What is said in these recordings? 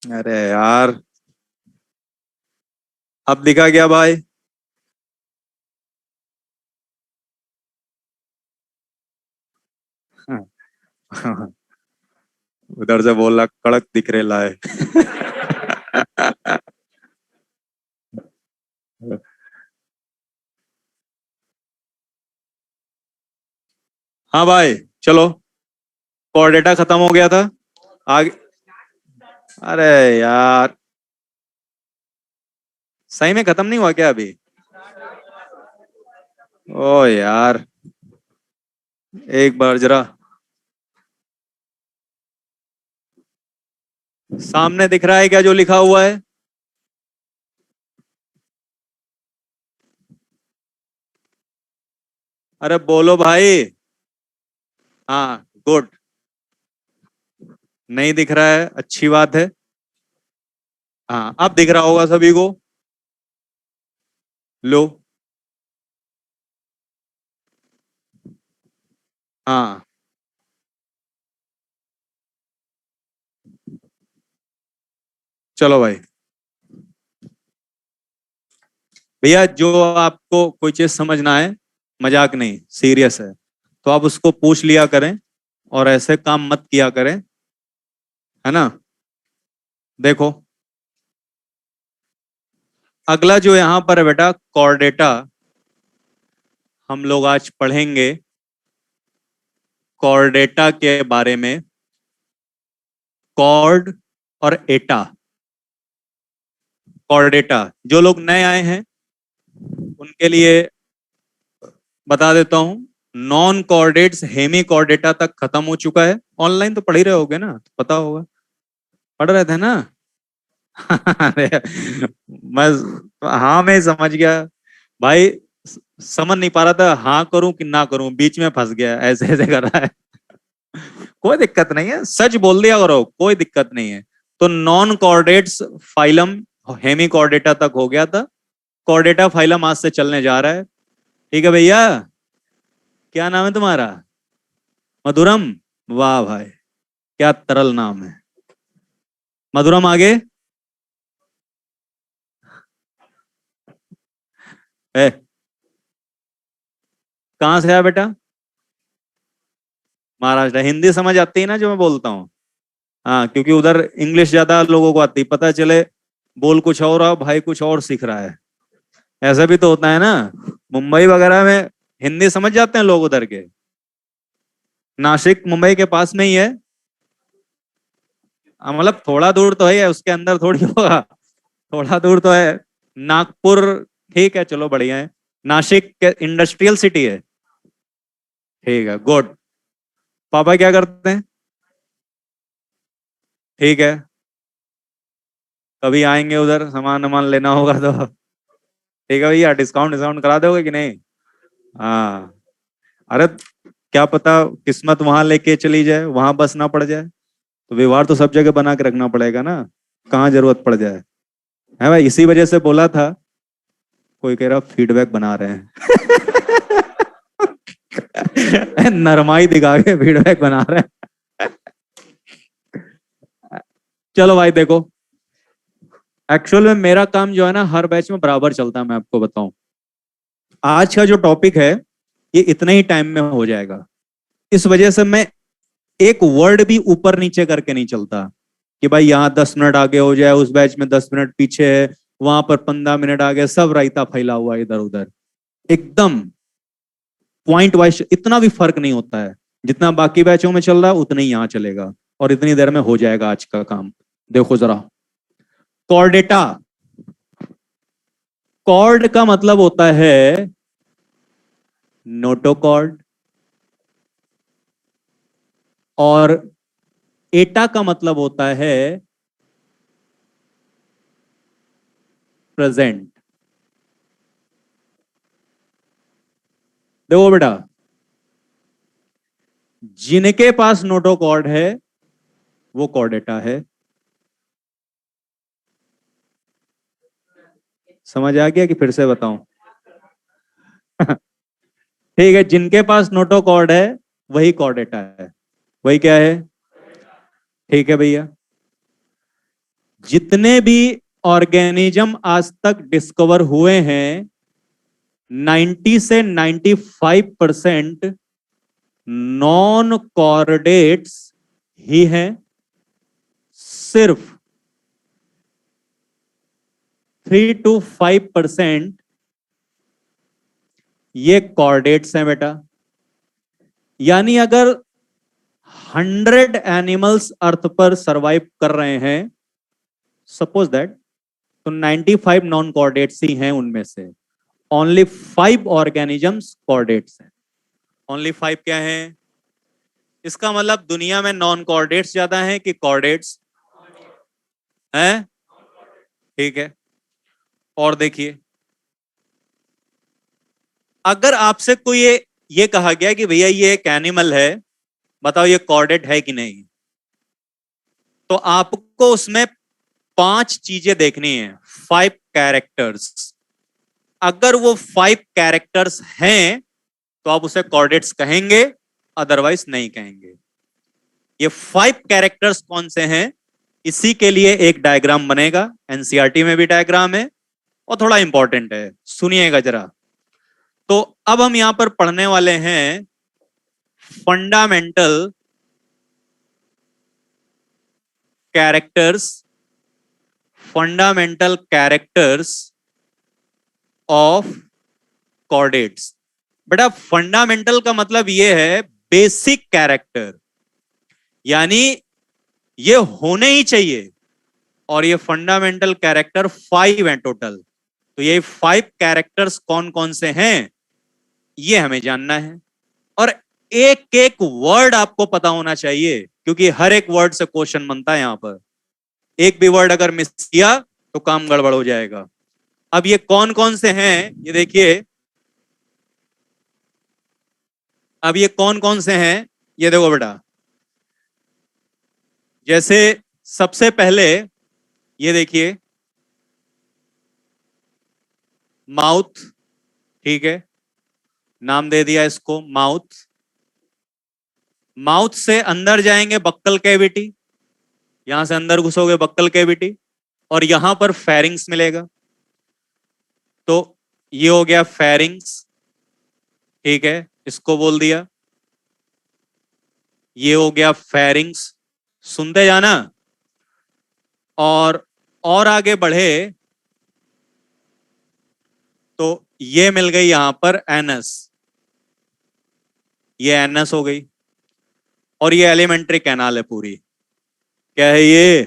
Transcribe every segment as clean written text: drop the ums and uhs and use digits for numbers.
अरे यार, अब दिखा क्या भाई? उधर से बोल रहा कड़क दिख रहा है। हाँ भाई, चलो। कोर डेटा खत्म हो गया था। आगे। अरे यार, सही में खत्म नहीं हुआ क्या अभी? ओ यार, एक बार जरा सामने दिख रहा है क्या जो लिखा हुआ है? अरे बोलो भाई। हाँ, गुड। नहीं दिख रहा है, अच्छी बात है। हाँ, अब दिख रहा होगा सभी को। लो। हाँ, चलो भाई। भैया, जो आपको कोई चीज समझना है, मजाक नहीं, सीरियस है, तो आप उसको पूछ लिया करें और ऐसे काम मत किया करें। है ना? देखो, अगला जो यहां पर है बेटा, कॉर्डेटा। हम लोग आज पढ़ेंगे कॉर्डेटा के बारे में। कॉर्ड और एटा। कॉर्डेटा, जो लोग नए आए हैं उनके लिए बता देता हूं। नॉन कॉर्डेट्स हेमी कॉर्डेटा तक खत्म हो चुका है। ऑनलाइन तो पढ़ ही रहे होगे ना, तो पता होगा। पढ़ रहे थे ना? अरे, मैं हाँ, मैं समझ गया भाई। समझ नहीं पा रहा था हाँ करूं कि ना करूं, बीच में फंस गया, ऐसे ऐसे कर रहा है। कोई दिक्कत नहीं है, सच बोल दिया करो, कोई दिक्कत नहीं है। तो non chordates phylum hemichordata तक हो गया था। कॉर्डेटा फाइलम आज से चलने जा रहा है। ठीक है भैया। क्या नाम है तुम्हारा? मधुरम। वाह भाई, क्या तरल नाम है। मधुरम, आगे। ए, कहाँ से आया बेटा? महाराष्ट्र। हिंदी समझ आती है ना जो मैं बोलता हूँ? हाँ, क्योंकि उधर इंग्लिश ज्यादा लोगों को आती, पता चले बोल कुछ और रहा, भाई कुछ और सीख रहा है। ऐसा भी तो होता है ना। मुंबई वगैरह में हिंदी समझ जाते हैं लोग उधर के। नासिक मुंबई के पास में ही है। मतलब थोड़ा दूर तो है, उसके अंदर थोड़ी होगा। थोड़ा दूर तो है। नागपुर। ठीक है, चलो बढ़िया है। नासिक इंडस्ट्रियल सिटी है। ठीक है, गुड। पापा क्या करते हैं? ठीक है। कभी आएंगे उधर, सामान वामान लेना होगा तो। ठीक है भैया, डिस्काउंट डिस्काउंट करा दोगे कि नहीं? हाँ। अरे, क्या पता किस्मत वहां लेके चली जाए, वहां बस ना पड़ जाए। तो व्यवहार तो सब जगह बना के रखना पड़ेगा ना, कहाँ जरूरत पड़ जाए। है भाई, इसी वजह से बोला था। कोई कह रहा फीडबैक बना रहे हैं। नरमाई दिखा के फीडबैक बना रहे हैं। चलो भाई, देखो। एक्चुअल में मेरा काम जो है ना, हर बैच में बराबर चलता है, मैं आपको बताऊं। आज का जो टॉपिक है, ये इतने ही टाइम में हो जाएगा। इस वजह से मैं एक वर्ड भी ऊपर नीचे करके नहीं चलता। कि भाई यहाँ 10 मिनट आगे हो जाए, उस बैच में 10 मिनट पीछे है, वहां पर 15 मिनट आगे, सब रायता फैला हुआ है इधर उधर। एकदम पॉइंट वाइज इतना भी फर्क नहीं होता है। जितना बाकी बैचों में चल रहा है उतना ही यहाँ चलेगा। और इतनी देर में हो जाएगा आज का काम। देखो जरा। कॉर्डेटा। कॉर्ड का मतलब होता है नोटोकॉर्ड। और एटा का मतलब होता है प्रेजेंट। देखो बेटा, जिनके पास नोटोकॉर्ड है वो कॉर्डेटा है। समझ आ गया कि फिर से बताऊं? ठीक है, जिनके पास नोटोकॉर्ड है वही कॉर्डेटा है। वही क्या है? ठीक है भैया। जितने भी ऑर्गेनिज्म आज तक डिस्कवर हुए हैं 90 से 95% नॉन कॉर्डेट्स ही हैं। सिर्फ 3 to 5% ये कॉर्डेट्स हैं बेटा। यानी अगर 100 एनिमल्स अर्थ पर सरवाइव कर रहे हैं, सपोज दैट, तो 95 नॉन कॉर्डेट्स ही हैं उनमें से। ओनली 5 ऑर्गेनिजम्स कॉर्डेट्स हैं। ओनली 5 क्या हैं? इसका मतलब दुनिया में नॉन कॉर्डेट्स ज्यादा हैं कि कॉर्डेट्स हैं? ठीक है, और देखिए, अगर आपसे कोई ये कहा गया कि भैया ये एक एनिमल है, बताओ ये कॉर्डेट है कि नहीं, तो आपको उसमें 5 चीजें देखनी है, 5 कैरेक्टर्स। अगर वो 5 कैरेक्टर्स हैं तो आप उसे कॉर्डेट्स कहेंगे, अदरवाइज नहीं कहेंगे। ये 5 कैरेक्टर्स कौन से हैं, इसी के लिए एक डायग्राम बनेगा। एनसीईआरटी में भी डायग्राम है और थोड़ा इंपॉर्टेंट है, सुनिएगा जरा। तो अब हम यहां पर पढ़ने वाले हैं fundamental characters, fundamental characters of chordates. बेटा फंडामेंटल का मतलब यह है बेसिक कैरेक्टर, यानी ये होने ही चाहिए। और ये फंडामेंटल कैरेक्टर 5 हैं टोटल। तो ये 5 कैरेक्टर्स कौन कौन से हैं ये हमें जानना है। और एक एक वर्ड आपको पता होना चाहिए, क्योंकि हर एक वर्ड से क्वेश्चन बनता है यहां पर। एक भी वर्ड अगर मिस किया तो काम गड़बड़ हो जाएगा। अब ये कौन कौन से हैं ये देखिए। अब ये कौन कौन से हैं ये देखो बेटा। जैसे सबसे पहले ये देखिए, माउथ, ठीक है, नाम दे दिया इसको माउथ। माउथ से अंदर जाएंगे बक्कल कैविटी, यहां से अंदर घुसोगे बक्कल कैविटी, और यहां पर फेरिंग्स मिलेगा। तो ये हो गया फेरिंग्स, ठीक है, इसको बोल दिया। ये हो गया फेरिंग्स, सुनते जाना। और आगे बढ़े तो ये मिल गई यहां पर एनस, ये एनस हो गई। और ये एलिमेंट्री कैनाल है पूरी। क्या है ये?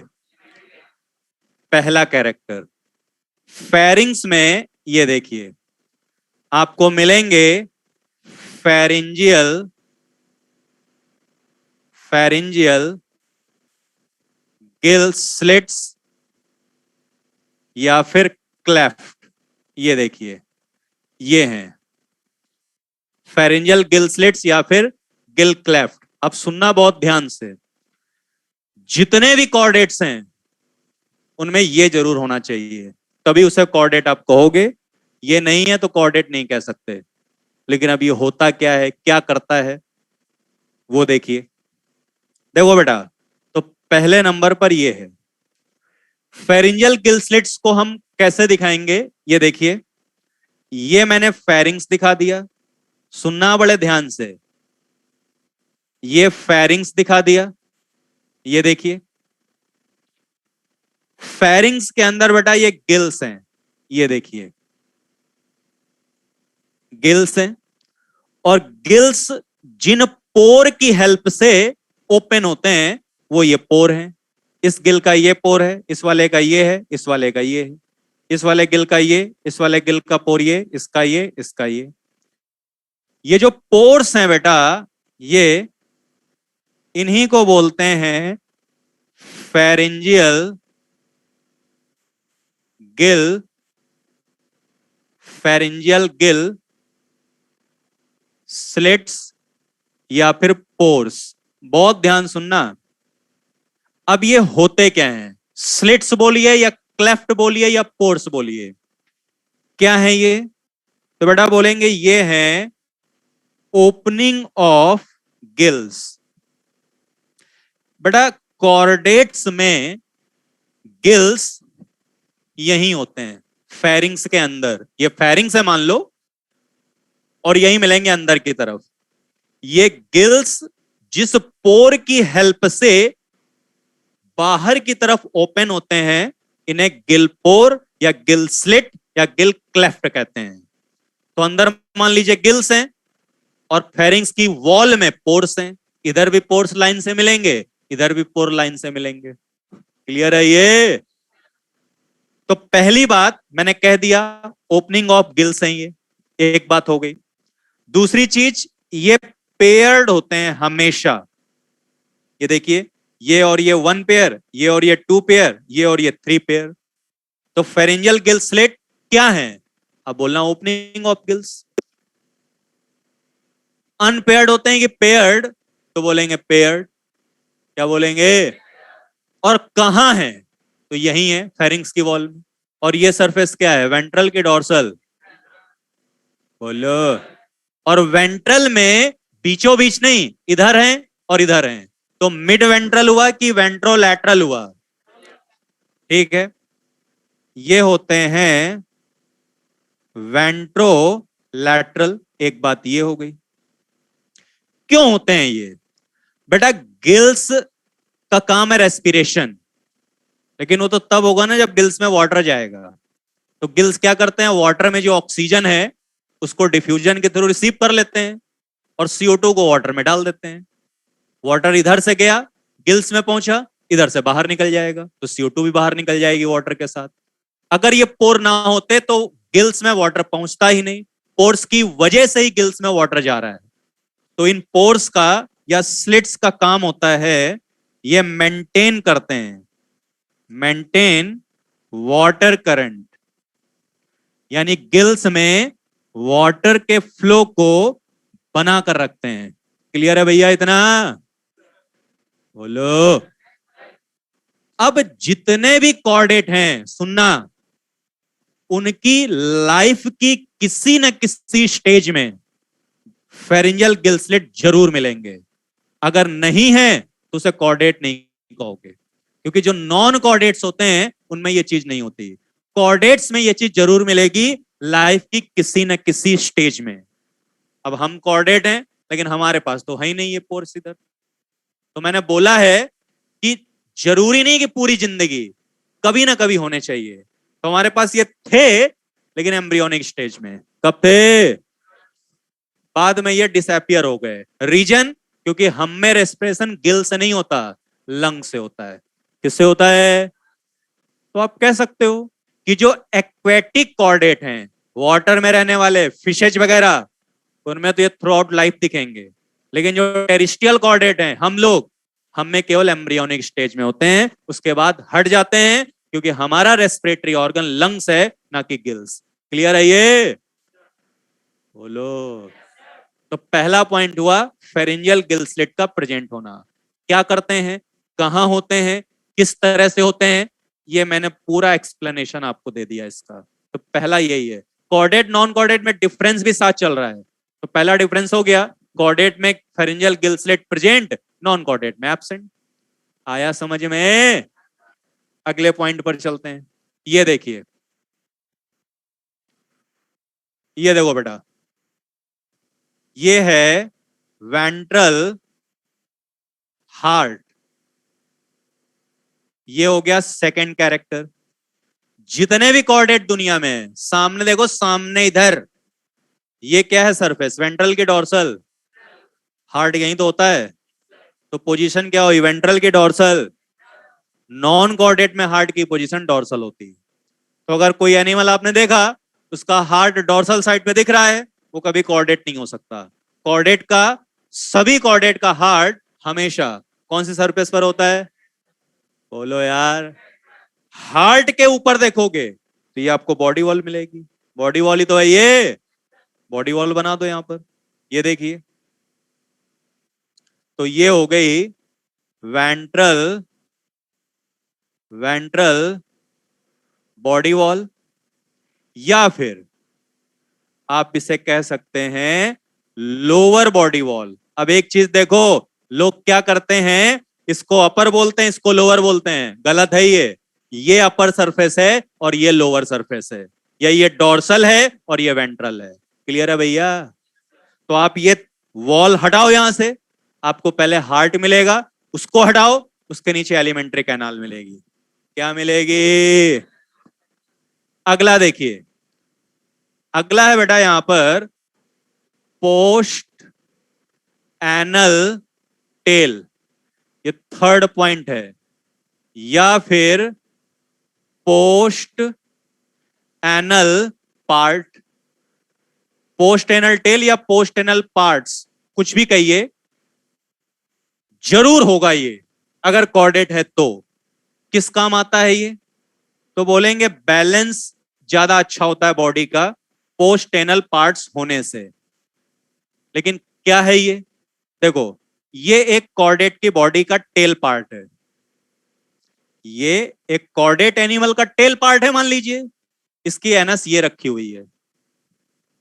पहला कैरेक्टर। फेरिंग्स में ये देखिए आपको मिलेंगे फेरिंजियल, फेरिंजियल गिल स्लिट्स या फिर क्लेफ्ट। ये देखिए ये हैं फेरिंजियल गिल स्लिट्स या फिर गिल क्लेफ्ट। अब सुनना बहुत ध्यान से, जितने भी कॉर्डेट्स हैं उनमें ये जरूर होना चाहिए, तभी उसे कॉर्डेट आप कहोगे। ये नहीं है तो कॉर्डेट नहीं कह सकते। लेकिन अब ये होता क्या है, क्या करता है, वो देखिए। देखो बेटा, तो पहले नंबर पर ये है। फेरिंजियल गिल स्लिट्स को हम कैसे दिखाएंगे, ये देखिए। ये मैंने फेरिंग्स दिखा दिया, सुनना बड़े ध्यान से। ये फेरिंग्स दिखा दिया, ये देखिए। फेरिंग्स के अंदर बेटा ये गिल्स हैं, ये देखिए गिल्स हैं। और गिल्स जिन पोर की हेल्प से ओपन होते हैं वो ये पोर हैं। इस गिल का ये पोर है, इस वाले का ये है, इस वाले का ये है, इस वाले गिल का ये, इस वाले गिल का पोर ये, इसका ये, इसका ये जो पोर्स हैं बेटा, ये इन्हीं को बोलते हैं pharyngeal Gill, pharyngeal gill slits या फिर पोर्स। बहुत ध्यान सुनना। अब ये होते क्या हैं, स्लिट्स बोलिए या क्लेफ्ट बोलिए या पोर्स बोलिए, क्या है ये? तो बेटा बोलेंगे ये है ओपनिंग ऑफ गिल्स। बेटा कॉर्डेट्स में गिल्स यहीं होते हैं, फेरिंग्स के अंदर। ये फेरिंग्स है मान लो, और यही मिलेंगे अंदर की तरफ। ये गिल्स जिस पोर की हेल्प से बाहर की तरफ ओपन होते हैं, इन्हें गिल पोर या गिल स्लिट या गिल क्लेफ्ट कहते हैं। तो अंदर मान लीजिए गिल्स हैं, और फेरिंग्स की वॉल में पोर्स हैं। इधर भी पोर्स लाइन से मिलेंगे, इधर भी पोर लाइन से मिलेंगे। क्लियर है ये? तो पहली बात मैंने कह दिया, ओपनिंग ऑफ गिल्स हैं ये, एक बात हो गई। दूसरी चीज, ये पेयर्ड होते हैं हमेशा। ये देखिए, ये और ये 1 पेयर, ये और ये 2 पेयर, ये और ये 3 पेयर। तो फेरेंजियल गिल स्लिट क्या है? अब बोलना ओपनिंग ऑफ गिल्स। अनपेयर्ड होते हैं कि पेयर्ड? तो बोलेंगे पेयर्ड। क्या बोलेंगे? और कहां है? तो यही है फेरिंग्स की वॉल में। और ये सरफेस क्या है, वेंट्रल की डोर्सल? बोलो। और वेंट्रल में बीचों बीच नहीं, इधर है और इधर है। तो मिड वेंट्रल हुआ कि वेंट्रोलैटरल हुआ? ठीक है, ये होते हैं वेंट्रोलैटरल। एक बात ये हो गई। क्यों होते हैं ये? बेटा गिल्स का काम है रेस्पिरेशन, लेकिन वो तो तब होगा ना जब गिल्स में वाटर जाएगा। तो गिल्स क्या करते हैं, वाटर में जो ऑक्सीजन है उसको डिफ्यूजन के थ्रू रिसीव कर लेते हैं और CO2 को वाटर में डाल देते हैं। वाटर इधर से गया, गिल्स में पहुंचा, इधर से बाहर निकल जाएगा, तो CO2 भी बाहर निकल जाएगी वाटर के साथ। अगर ये पोर ना होते तो गिल्स में वाटर पहुंचता ही नहीं। पोर्स की वजह से ही गिल्स में वाटर जा रहा है। तो इन पोर्स का या स्लिट्स का काम होता है, ये मेंटेन करते हैं, मेंटेन वाटर करंट, यानी गिल्स में वाटर के फ्लो को बना कर रखते हैं। क्लियर है भैया इतना? बोलो। अब जितने भी कॉर्डेट हैं, सुनना, उनकी लाइफ की किसी न किसी स्टेज में फेरिंजियल गिल स्लिट जरूर मिलेंगे। अगर नहीं है तो उसे कॉर्डेट नहीं कहोगे, क्योंकि जो नॉन कॉर्डेट्स होते हैं उनमें यह चीज नहीं होती। कॉर्डेट्स में यह चीज जरूर मिलेगी लाइफ की किसी न किसी स्टेज में। अब हम कॉर्डेट हैं, लेकिन हमारे पास तो है ही नहीं ये पोर्स इधर। तो मैंने बोला है कि जरूरी नहीं कि पूरी जिंदगी, कभी ना कभी होने चाहिए। तो हमारे पास ये थे, लेकिन एम्ब्रियोनिक स्टेज में। कब थे? बाद में ये डिसअपियर हो गए। रीजन, क्योंकि हम में रेस्पिरेशन गिल से नहीं होता, लंग से होता है। किससे होता है? तो आप कह सकते हो कि जो एक्वेटिक कॉर्डेट हैं, वाटर में रहने वाले फिशेज वगैरह, उनमें तो ये थ्रू आउट लाइफ दिखेंगे। लेकिन जो टेरिस्ट्रियल कॉर्डेट हैं, हम लोग, हम में केवल एम्ब्रियोनिक स्टेज में होते हैं, उसके बाद हट जाते हैं, क्योंकि हमारा रेस्पिरेटरी ऑर्गन लंग्स है, ना कि गिल्स। क्लियर है ये? बोलो। तो पहला पॉइंट हुआ फेरिंजियल गिल स्लिट का प्रेजेंट होना। क्या करते हैं, कहां होते हैं, किस तरह से होते हैं, ये मैंने पूरा एक्सप्लेनेशन आपको दे दिया इसका। तो पहला यही है। कॉर्डेट नॉन कॉर्डेट में डिफरेंस भी साथ चल रहा है। तो पहला डिफरेंस हो गया, कॉर्डेट में pharyngeal Gill slit present, non chordate में एब्सेंट। आया समझ में? अगले पॉइंट पर चलते हैं। ये देखिए, ये देखो बेटा, ये है वेंट्रल हार्ट। ये हो गया सेकंड कैरेक्टर। जितने भी कॉर्डेट दुनिया में, सामने देखो, सामने इधर, ये क्या है सरफेस, वेंट्रल की डोर्सल। हार्ट यहीं तो होता है, तो पोजीशन क्या हुई, वेंट्रल की डोर्सल। नॉन कॉर्डेट में हार्ट की पोजीशन डोर्सल होती है। तो अगर कोई एनिमल आपने देखा, उसका हार्ट डोर्सल साइड पे दिख रहा है, वो कभी कॉर्डेट नहीं हो सकता। कॉर्डेट का, सभी कॉर्डेट का हार्ट हमेशा कौन सी सरफेस पर होता है? बोलो यार। हार्ट के ऊपर देखोगे तो ये आपको बॉडी वॉल मिलेगी। बॉडी वॉल ही तो है ये, बॉडी वॉल बना दो यहां पर। ये देखिए, तो ये हो गई वेंट्रल, वेंट्रल बॉडी वॉल, या फिर आप इसे कह सकते हैं लोअर बॉडी वॉल। अब एक चीज देखो, लोग क्या करते हैं, इसको अपर बोलते हैं, इसको लोअर बोलते हैं। गलत है ये। ये अपर सरफेस है और ये लोअर सरफेस है, या ये डोर्सल है और ये वेंट्रल है। क्लियर है भैया? तो आप ये वॉल हटाओ यहां से, आपको पहले हार्ट मिलेगा, उसको हटाओ, उसके नीचे एलिमेंट्री कैनाल मिलेगी। क्या मिलेगी? अगला देखिए, अगला है बेटा यहां पर पोस्ट एनल टेल, ये थर्ड पॉइंट है, या फिर post anal part, post anal tail या पोस्ट एनल पार्ट्स, कुछ भी कहिए, जरूर होगा ये अगर कॉर्डेट है तो। किस काम आता है ये? तो बोलेंगे बैलेंस ज्यादा अच्छा होता है बॉडी का पोस्ट एनल पार्ट्स होने से। लेकिन क्या है ये? देखो, ये एक कॉर्डेट की बॉडी का टेल पार्ट है, ये एक कॉर्डेट एनिमल का टेल पार्ट है मान लीजिए, इसकी एनस ये रखी हुई है।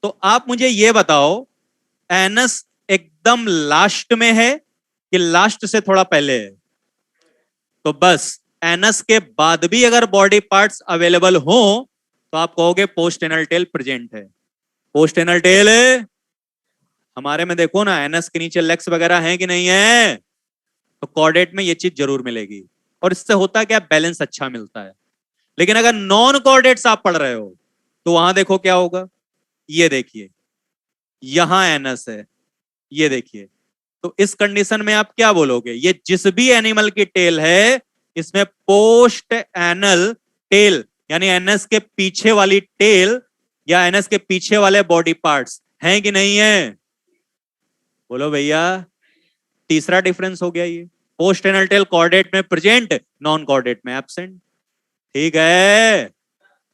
तो आप मुझे ये बताओ, एनस एकदम लास्ट में है कि लास्ट से थोड़ा पहले है? तो बस एनस के बाद भी अगर बॉडी पार्ट्स अवेलेबल हो तो आप कहोगे पोस्ट एनल टेल प्रेजेंट है। पोस्ट एनल टेल है हमारे में, देखो ना एनस के नीचे लेग्स वगैरह हैं कि नहीं है, तो कॉर्डेट में ये चीज जरूर मिलेगी, और इससे होता क्या, बैलेंस अच्छा मिलता है। लेकिन अगर नॉन कॉर्डेट्स आप पढ़ रहे हो तो वहां देखो क्या होगा, ये देखिए यहां एनस है, ये देखिए। तो इस कंडीशन में आप क्या बोलोगे, ये जिस भी एनिमल की टेल है इसमें पोस्ट एनल टेल यानी एनएस के पीछे वाली टेल या एनएस के पीछे वाले बॉडी पार्ट्स हैं कि नहीं है? बोलो भैया, तीसरा डिफरेंस हो गया ये, पोस्ट एनल टेल कॉर्डेट में प्रेजेंट, नॉन कॉर्डेट में एब्सेंट। ठीक है,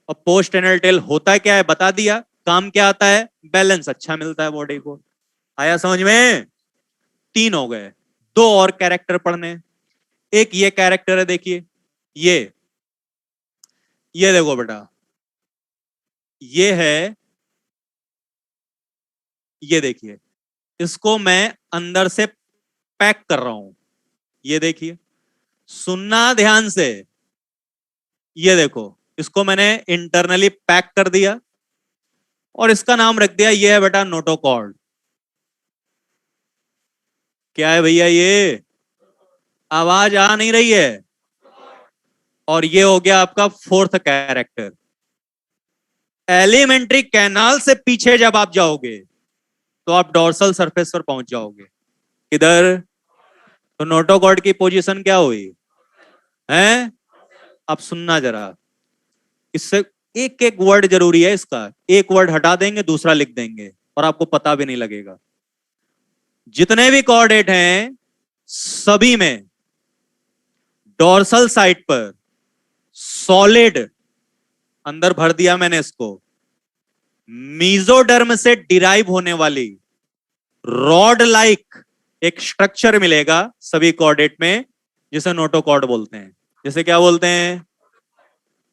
और पोस्ट एनल टेल होता क्या है बता दिया, काम क्या आता है, बैलेंस अच्छा मिलता है बॉडी को। आया समझ में? तीन हो गए, दो और कैरेक्टर पढ़ने। एक ये कैरेक्टर है, देखिए ये देखो बेटा, ये है, ये देखिए, इसको मैं अंदर से पैक कर रहा हूं, ये देखिए, सुनना ध्यान से, ये देखो इसको मैंने इंटरनली पैक कर दिया और इसका नाम रख दिया, ये है बेटा नोटोकॉर्ड। क्या है भैया ये? आवाज आ नहीं रही है? और ये हो गया आपका फोर्थ कैरेक्टर। एलिमेंट्री कैनाल से पीछे जब आप जाओगे तो आप डोर्सल सरफेस पर पहुंच जाओगे। किधर? तो नोटोकॉर्ड की पोजीशन क्या हुई है? अब सुनना जरा, इससे एक एक वर्ड जरूरी है, इसका एक वर्ड हटा देंगे दूसरा लिख देंगे और आपको पता भी नहीं लगेगा। जितने भी कॉर्डेट हैं सभी में डोर्सल साइड पर सॉलिड, अंदर भर दिया मैंने इसको, मीजोडर्म से डिराइव होने वाली रॉड लाइक एक स्ट्रक्चर मिलेगा सभी कॉर्डेट में, जिसे नोटोकॉर्ड बोलते हैं। जिसे क्या बोलते हैं?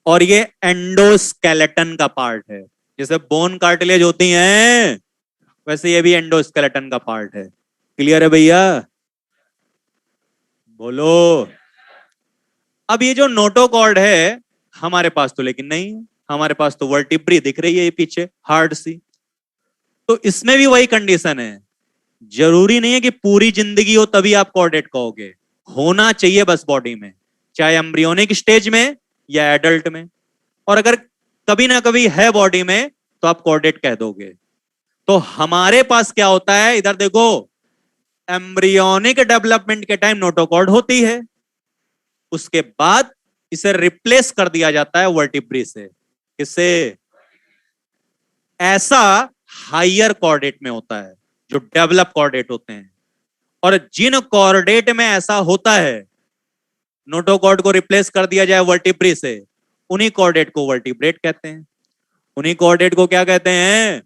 और ये एंडोस्केलेटन का पार्ट है, जैसे बोन कार्टिलेज होती हैं वैसे ये भी एंडोस्केलेटन का पार्ट है। क्लियर है भैया? बोलो। अब ये जो नोटोकॉर्ड है हमारे पास तो लेकिन नहीं है, हमारे पास तो वर्टिब्री दिख रही है ये पीछे हार्ड सी। तो इसमें भी वही कंडीशन है, जरूरी नहीं है कि पूरी जिंदगी हो तभी आप कॉर्डेट कहोगे, होना चाहिए बस बॉडी में, चाहे एम्ब्रियोनिक स्टेज में या एडल्ट में। और अगर कभी ना कभी है बॉडी में तो आप कॉर्डेट कह दोगे। तो हमारे पास क्या होता है, इधर देखो, एम्ब्रियोनिक डेवलपमेंट के टाइम नोटोकॉर्ड होती है, उसके बाद इसे रिप्लेस कर दिया जाता है वर्टिब्री से। किससे? ऐसा हायर कॉर्डेट में होता है जो डेवलप कॉर्डेट होते हैं। और जिन कॉर्डेट में ऐसा होता है नोटोकॉर्ड को रिप्लेस कर दिया जाए वर्टिब्री से, उन्हीं कॉर्डेट को वर्टिब्रेट कहते हैं। उन्हीं कॉर्डेट को क्या कहते हैं?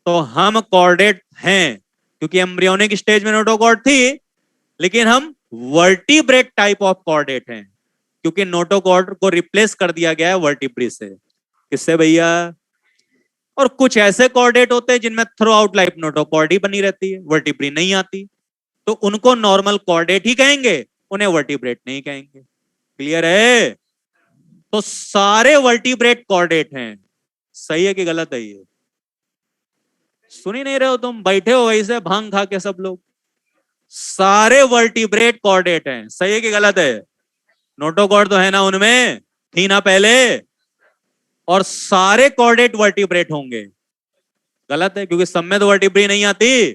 तो हम कॉर्डेट हैं क्योंकि एम्ब्रियोनिक स्टेज में नोटोकॉर्ड थी, लेकिन हम वर्टिब्रेट टाइप ऑफ कॉर्डेट हैं क्योंकि नोटोकॉर्ड को रिप्लेस कर दिया गया है वर्टिब्री से। किससे भैया? और कुछ ऐसे कॉर्डेट होते हैं जिनमें थ्रू आउट लाइफ नोटोकॉर्ड ही बनी रहती है, वर्टिब्री नहीं आती, तो उनको नॉर्मल कॉर्डेट ही कहेंगे, उन्हें वर्टिब्रेट नहीं कहेंगे। क्लियर है? तो सारे वर्टिब्रेट कॉर्डेट हैं। सही है कि गलत है ये? सुन ही नहीं रहे हो तुम, बैठे हो वैसे भांग खा के सब लोग। सारे वर्टिब्रेट कॉर्डेट हैं। सही है कि गलत है? नोटोकॉर्ड तो है ना उनमें, थी ना पहले। और सारे कॉर्डेट वर्टिब्रेट होंगे। गलत है, क्योंकि सब में तो वर्टिब्री नहीं आती।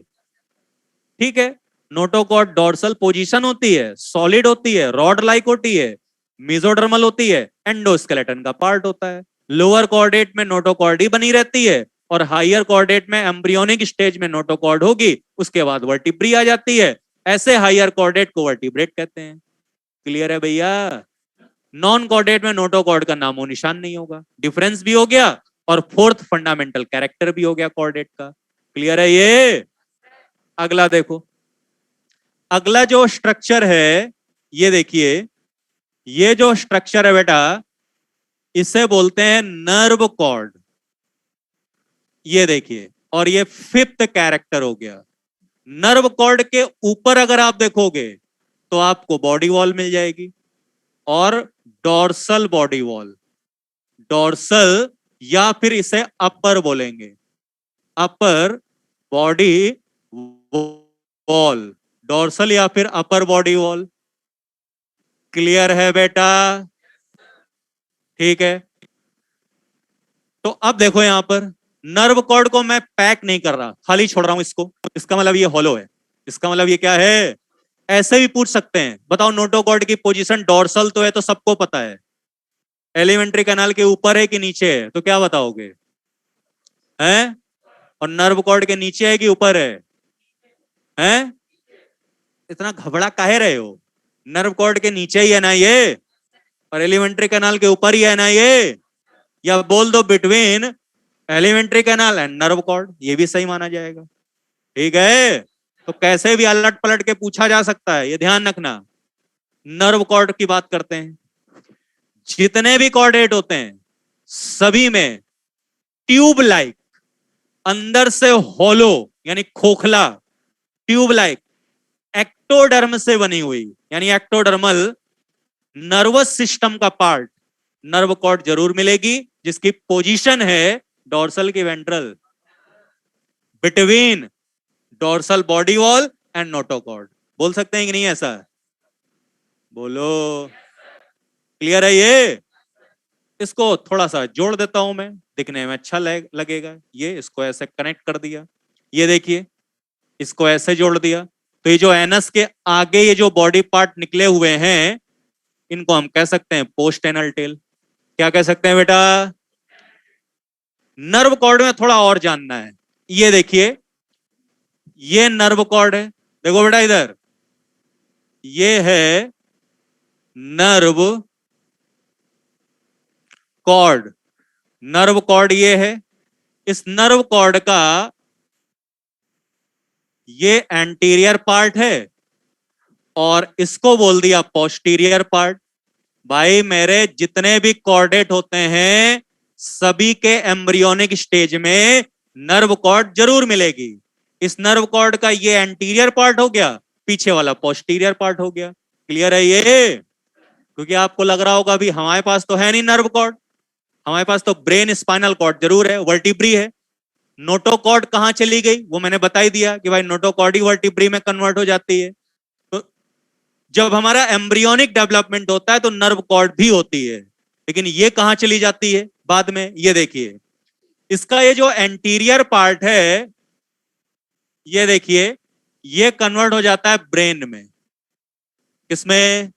ठीक है, नोटोकॉर्ड डोर्सल पोजीशन होती है, सॉलिड होती है, रॉड लाइक होती है, मेसोडर्मल होती है, एंडोस्केलेटन का पार्ट होता है। लोअर कॉर्डेट में नोटोकॉर्ड ही बनी रहती है, और हायर कॉर्डेट में एम्ब्रियोनिक स्टेज में नोटोकॉर्ड होगी, उसके बाद वर्टिब्री आ जाती है। ऐसे हायर कॉर्डेट को वर्टिब्रेट कहते हैं। क्लियर है भैया? नॉन कॉर्डेट में नोटोकॉर्ड का नामो निशान नहीं होगा। डिफरेंस भी हो गया, और फोर्थ फंडामेंटल कैरेक्टर भी हो गया कॉर्डेट का। क्लियर है ये? अगला देखो, अगला जो स्ट्रक्चर है, ये देखिए, ये जो स्ट्रक्चर है बेटा, इसे बोलते हैं नर्व कॉर्ड। ये देखिए, और ये फिफ्थ कैरेक्टर हो गया। नर्व कॉर्ड के ऊपर अगर आप देखोगे तो आपको बॉडी वॉल मिल जाएगी, और डॉर्सल बॉडी वॉल, डॉर्सल, या फिर इसे अपर बोलेंगे, अपर बॉडी वॉल, डॉर्सल या फिर अपर बॉडी वॉल। क्लियर है बेटा? ठीक है, तो अब देखो यहां पर नर्व कॉर्ड को मैं पैक नहीं कर रहा, खाली छोड़ रहा हूं इसको। इसका मतलब ये हॉलो है। इसका मतलब ये क्या है? ऐसे भी पूछ सकते हैं, बताओ नोटोकॉर्ड की पोजीशन डॉर्सल तो है, तो सबको पता है। एलिमेंट्री कैनाल के ऊपर है कि नीचे है, तो क्या बताओगे? हैं? और नर्व कॉर्ड के नीचे है कि ऊपर है? हैं? इतना घबरा काहे रहे हो? नर्व कॉर्ड के नीचे ही है ना ये, और एलिमेंट्री कैनाल के ऊपर ही है ना ये, या बोल दो between alimentary canal and nerve cord, ये भी सही माना जाएगा। ठीक है, तो कैसे भी अलट पलट के पूछा जा सकता है, ये ध्यान रखना। नर्व कॉर्ड की बात करते हैं। जितने भी कॉर्डेट होते हैं सभी में ट्यूब लाइक, अंदर से हॉलो यानी खोखला, ट्यूब लाइक, एक्टोडर्म से बनी हुई यानी एक्टोडर्मल नर्वस सिस्टम का पार्ट, नर्व कॉर्ड जरूर मिलेगी, जिसकी पोजीशन है डॉर्सल की ventral, between dorsal body wall and notochord. बोल सकते हैं कि नहीं ऐसा? बोलो। क्लियर है ये? इसको थोड़ा सा जोड़ देता हूं मैं, दिखने में अच्छा लगेगा। ये इसको ऐसे कनेक्ट कर दिया, ये देखिए, इसको ऐसे जोड़ दिया, तो ये जो एनस के आगे ये जो बॉडी पार्ट निकले हुए हैं, इनको हम कह सकते हैं पोस्ट एनल टेल। क्या कह सकते हैं बेटा? नर्व कॉर्ड में थोड़ा और जानना है, ये देखिए, ये नर्व कॉर्ड है, देखो बेटा इधर, ये है नर्व कॉर्ड, नर्व कॉर्ड ये है। इस नर्व कॉर्ड का ये एंटीरियर पार्ट है, और इसको बोल दिया पोस्टीरियर पार्ट। भाई मेरे जितने भी कॉर्डेट होते हैं सभी के एम्ब्रियोनिक स्टेज में नर्व कॉर्ड जरूर मिलेगी। इस नर्व कॉर्ड का ये एंटीरियर पार्ट हो गया, पीछे वाला पोस्टीरियर पार्ट हो गया। क्लियर है ये? क्योंकि आपको लग रहा होगा अभी हमारे पास तो है नहीं नर्व कॉर्ड, हमारे पास तो ब्रेन स्पाइनल कॉर्ड जरूर है, वर्टिब्री है। नोटोकॉर्ड कहां चली गई वो मैंने बता ही दिया कि भाई नोटोकॉर्ड ही वर्टिब्री में कन्वर्ट हो जाती है। तो जब हमारा एम्ब्रियोनिक डेवलपमेंट होता है तो नर्व कॉर्ड भी होती है, लेकिन ये कहां चली जाती है बाद में? ये देखिए, इसका ये जो एंटीरियर पार्ट है, ये देखिए, ये कन्वर्ट हो जाता है ब्रेन में। किसमें?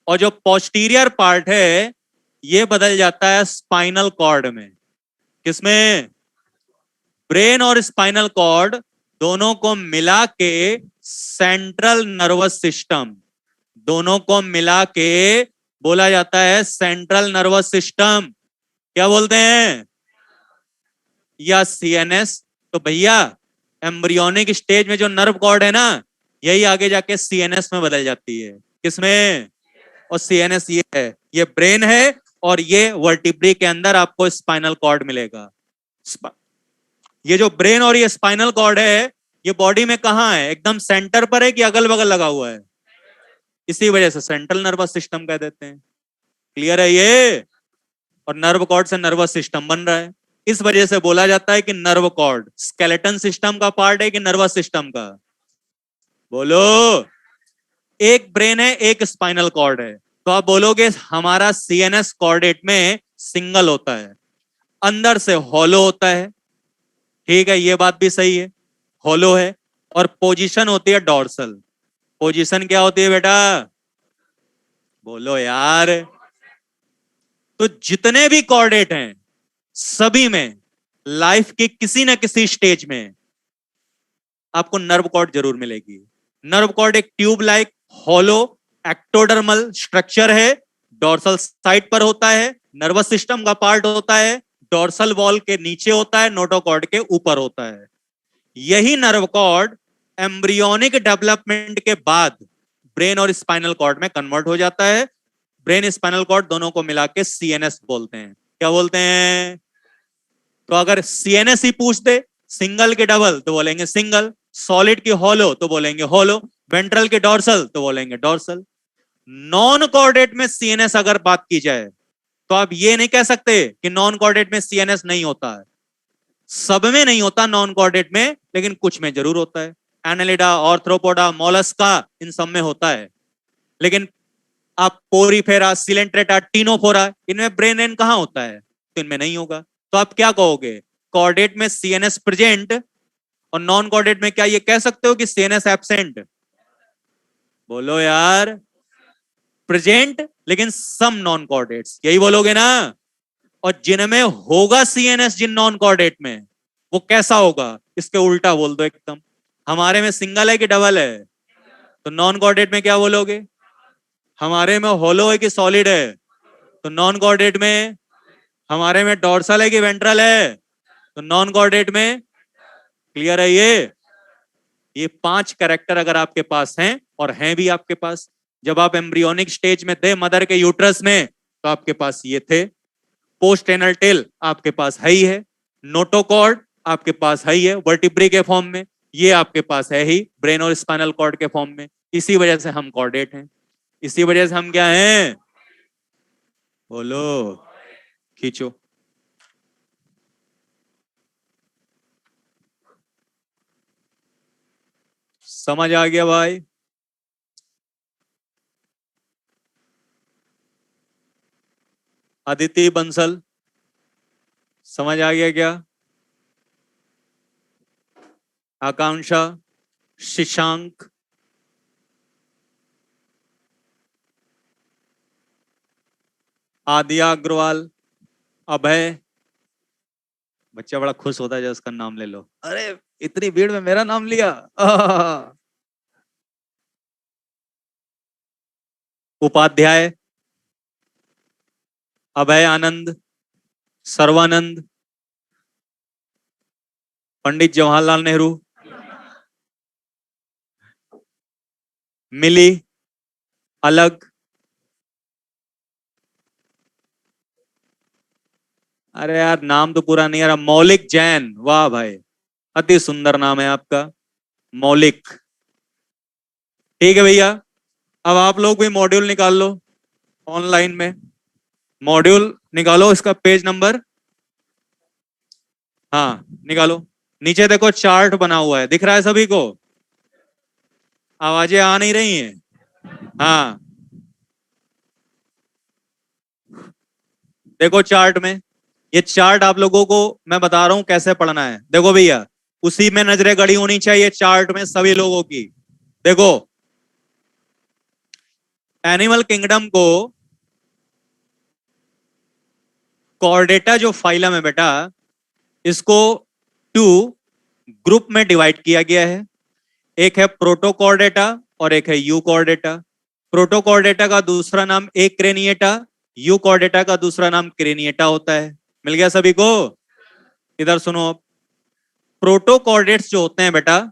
और जो पोस्टीरियर पार्ट है ये बदल जाता है स्पाइनल कॉर्ड में। किसमें? ब्रेन और स्पाइनल कॉर्ड दोनों को मिला के सेंट्रल नर्वस सिस्टम, दोनों को मिला के बोला जाता है सेंट्रल नर्वस सिस्टम। क्या बोलते हैं? या सीएनएस। तो भैया एम्ब्रियोनिक स्टेज में जो नर्व कॉर्ड है ना, यही आगे जाके सीएनएस में बदल जाती है। किसमें? और सीएनएस ये है, ये ब्रेन है, और ये वर्टिब्री के अंदर आपको स्पाइनल कॉर्ड मिलेगा। ये जो ब्रेन और ये स्पाइनल कॉर्ड है, ये बॉडी में कहां है? एकदम सेंटर पर है कि अगल बगल लगा हुआ है? इसी वजह से सेंट्रल नर्वस सिस्टम कह देते हैं। क्लियर है ये? और नर्व कॉर्ड से नर्वस सिस्टम बन रहा है। इस वजह से बोला जाता है कि नर्व कॉर्ड स्केलेटन सिस्टम का पार्ट है कि नर्वस सिस्टम का? बोलो। एक ब्रेन है, एक स्पाइनल कॉर्ड है, तो आप बोलोगे हमारा सीएनएस कॉर्डेट में सिंगल होता है, अंदर से हॉलो होता है। ठीक है, ये बात भी सही है, हॉलो है। और पोजीशन होती है डॉर्सल। पोजीशन क्या होती है बेटा? बोलो यार। तो जितने भी कॉर्डेट हैं सभी में लाइफ के किसी ना किसी स्टेज में आपको नर्व कॉर्ड जरूर मिलेगी। नर्व कॉर्ड एक tube like hollow ectodermal structure है, डॉर्सल साइड पर होता है, नर्वस सिस्टम का पार्ट होता है, डॉर्सल वॉल के नीचे होता है, नोटोकॉर्ड के ऊपर होता है। यही नर्व कॉर्ड एम्ब्रियोनिक डेवलपमेंट के बाद ब्रेन और स्पाइनल कॉर्ड में कन्वर्ट हो जाता है। ब्रेन स्पाइनल कॉर्ड दोनों को मिला के सीएनएस बोलते हैं। क्या बोलते हैं? तो अगर सीएनएस ही पूछ दे, सिंगल के डबल तो बोलेंगे सिंगल, सॉलिड की हॉलो तो बोलेंगे हॉलो, वेंट्रल के डॉर्सल तो बोलेंगे डॉर्सल। नॉन कॉर्डेट में सीएनएस अगर बात की जाए तो आप ये नहीं कह सकते कि नॉन कॉर्डेट में सीएनएस नहीं होता है। सब में नहीं होता नॉन कॉर्डेट में, लेकिन कुछ में जरूर होता है। एनालिडा, ऑर्थ्रोपोडा, मोलस्का, इन सब में होता है। लेकिन आप पोरीफेरा, सिलेंट्रेटा, टीनोफोरा, इनमें ब्रेन एन कहां होता है? तो इनमें नहीं होगा। तो आप क्या कहोगे? कॉर्डेट में सीएनएस प्रेजेंट और नॉन कॉर्डेट में क्या ये कह सकते हो कि सीएनएस एब्सेंट? बोलो यार। प्रेजेंट लेकिन सम नॉन कॉर्डेट्स, यही बोलोगे ना? और जिनमें होगा सीएनएस, जिन नॉन कॉर्डेट में, वो कैसा होगा? इसके उल्टा बोल दो एकदम। हमारे में सिंगल है कि डबल है? तो नॉन कॉर्डेट में क्या बोलोगे? हमारे में होलो है कि सॉलिड है? तो नॉन कॉर्डेट में हमारे में डॉर्सल है कि वेंट्रल है? तो नॉन कॉर्डेट में। क्लियर है ये 5 कैरेक्टर अगर आपके पास हैं, और हैं भी आपके पास, जब आप एम्ब्रियोनिक स्टेज में थे मदर के यूट्रस में, तो आपके पास ये थे। पोस्ट एनल टेल आपके पास है ही है, नोटोकॉर्ड आपके पास है ही है वर्टिब्री के फॉर्म में, ये आपके पास है ही ब्रेन और स्पाइनल कॉर्ड के फॉर्म में। इसी वजह से हम कॉर्डेट हैं। इसी वजह से हम क्या हैं? बोलो। खींचो। समझ आ गया भाई? अदिति बंसल, समझ आ गया क्या? आकांक्षा, शशांक, आदिया अग्रवाल, अभय। बच्चा बड़ा खुश होता है जब उसका नाम ले लो। अरे इतनी भीड़ में मेरा नाम लिया। उपाध्याय, अभय आनंद, सर्वानंद, पंडित जवाहरलाल नेहरू, मिली, अलग। अरे यार नाम तो पूरा नहीं आ रहा। मौलिक जैन, वाह भाई, अति सुंदर नाम है आपका, मौलिक। ठीक है भैया, अब आप लोग भी मॉड्यूल निकाल लो ऑनलाइन में। मॉड्यूल निकालो, इसका पेज नंबर, हाँ निकालो। नीचे देखो चार्ट बना हुआ है, दिख रहा है सभी को? आवाजें आ नहीं रही हैं? हाँ देखो चार्ट में, ये चार्ट आप लोगों को मैं बता रहा हूं कैसे पढ़ना है। देखो भैया, उसी में नजरें गड़ी होनी चाहिए चार्ट में सभी लोगों की। देखो, एनिमल किंगडम को कॉर्डेटा जो फाइलम है बेटा, इसको 2 ग्रुप में डिवाइड किया गया है। एक है प्रोटोकॉर्डेटा और एक है यूकॉर्डेटा। प्रोटोकॉर्डेटा का दूसरा नाम एक क्रेनिएटा, यूकॉर्डेटा का दूसरा नाम क्रेनिएटा होता है। मिल गया सभी को? इधर सुनो। प्रोटोकॉर्डेट्स जो होते हैं बेटा,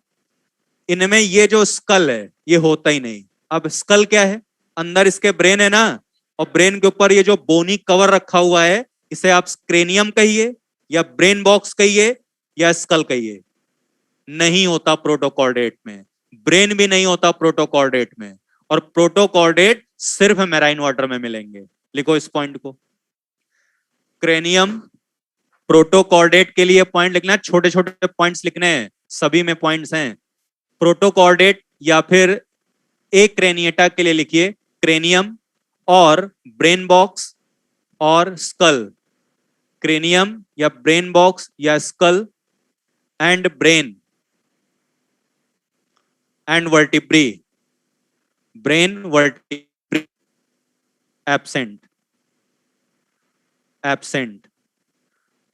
इनमें ये जो स्कल है ये होता ही नहीं। अब स्कल क्या है? अंदर इसके ब्रेन है ना, और ब्रेन के ऊपर ये जो बोनी कवर रखा हुआ है, इसे आप क्रेनियम कहिए या ब्रेन बॉक्स कहिए या स्कल कहिए। नहीं होता प्रोटोकॉर्डेट में, ब्रेन भी नहीं होता प्रोटोकॉर्डेट में। और प्रोटोकॉर्डेट सिर्फ मैराइन वाटर में मिलेंगे। लिखो इस पॉइंट को। क्रेनियम प्रोटोकॉर्डेट के लिए पॉइंट लिखना है, छोटे छोटे पॉइंट्स लिखने हैं, सभी में पॉइंट्स हैं। प्रोटोकॉर्डेट या फिर एक क्रेनिएटा के लिए लिखिए क्रेनियम और ब्रेन बॉक्स और स्कल। क्रेनियम या ब्रेन बॉक्स या skull and brain and vertebrae. Brain vertebrae absent, absent.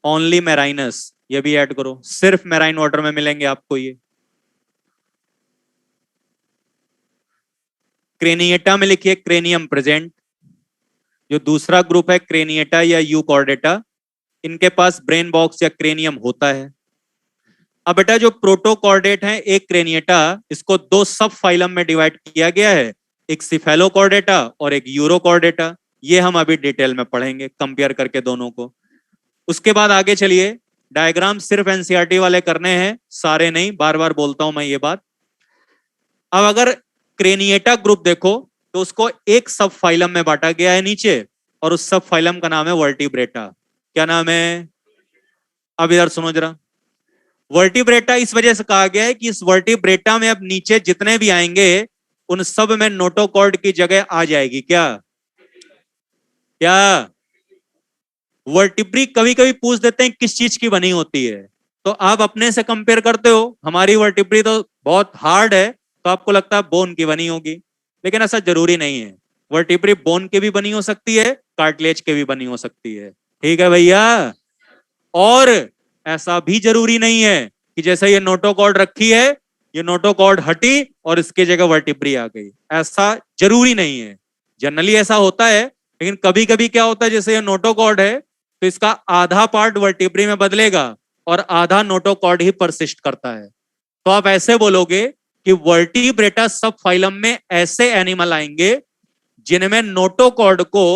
Only marines, ये भी ऐड करो, सिर्फ मैराइन वाटर में मिलेंगे आपको ये। क्रेनिएटा में लिखिए क्रेनियम प्रेजेंट। जो दूसरा ग्रुप है क्रेनिएटा या यूकॉर्डेटा, इनके पास ब्रेन बॉक्स या क्रेनियम होता है। अब बेटा जो प्रोटोकॉर्डेट है एक क्रेनिएटा, इसको दो सब फाइलम में डिवाइड किया गया है, एक सिफेलोकॉर्डेटा और एक यूरोकॉर्डेटा। ये हम अभी डिटेल में पढ़ेंगे कंपेयर करके दोनों को। उसके बाद आगे चलिए, डायग्राम सिर्फ एनसीईआरटी वाले करने हैं, सारे नहीं, बार बार बोलता हूं मैं ये बात। अब अगर क्रेनिएटा ग्रुप देखो तो उसको एक सब फाइलम में बांटा गया है नीचे, और उस सब फाइलम का नाम है वर्टिब्रेटा। क्या नाम है? अब इधर सुनो जरा। वर्टिब्रेटा इस वजह से कहा गया है कि इस वर्टिब्रेटा में अब नीचे जितने भी आएंगे उन सब में नोटोकॉर्ड की जगह आ जाएगी। क्या क्या वर्टिब्री कभी कभी पूछ देते हैं किस चीज की बनी होती है, तो आप अपने से कंपेयर करते हो, हमारी वर्टिब्री तो बहुत हार्ड है, तो आपको लगता है बोन की बनी होगी, लेकिन ऐसा जरूरी नहीं है। वर्टिब्री बोन की भी बनी हो सकती है, कार्टिलेज के भी बनी हो सकती है। ठीक है भैया? और ऐसा भी जरूरी नहीं है कि जैसे ये नोटोकॉर्ड रखी है, ये नोटोकॉर्ड हटी और इसकी जगह वर्टिब्री आ गई, ऐसा जरूरी नहीं है। जनरली ऐसा होता है, लेकिन कभी कभी क्या होता है, जैसे ये नोटोकॉर्ड है तो इसका आधा पार्ट वर्टिब्री में बदलेगा और आधा नोटोकॉर्ड ही परसिस्ट करता है। तो आप ऐसे बोलोगे कि वर्टिब्रेटा सब फाइलम में ऐसे एनिमल आएंगे जिनमें नोटोकॉर्ड को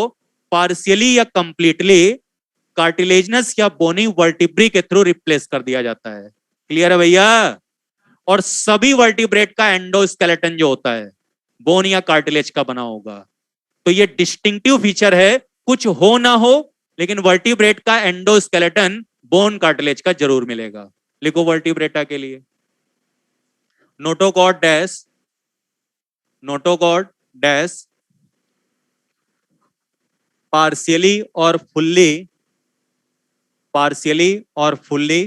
पार्शियली या कंप्लीटली कार्टिलेजनस या बोनी वर्टिब्री के थ्रू रिप्लेस कर दिया जाता है। क्लियर है भैया? और सभी वर्टिब्रेट का एंडोस्केलेटन जो होता है बोन या कार्टिलेज का बना होगा। तो ये डिस्टिंक्टिव फीचर है, कुछ हो ना हो लेकिन वर्टिब्रेट का एंडोस्केलेटन बोन कार्टिलेज का जरूर मिलेगा। लिखो वर्टिब्रेटा के लिए notochord dash, notochord dash partially और फुल्ली, पार्शियली और फुल्ली,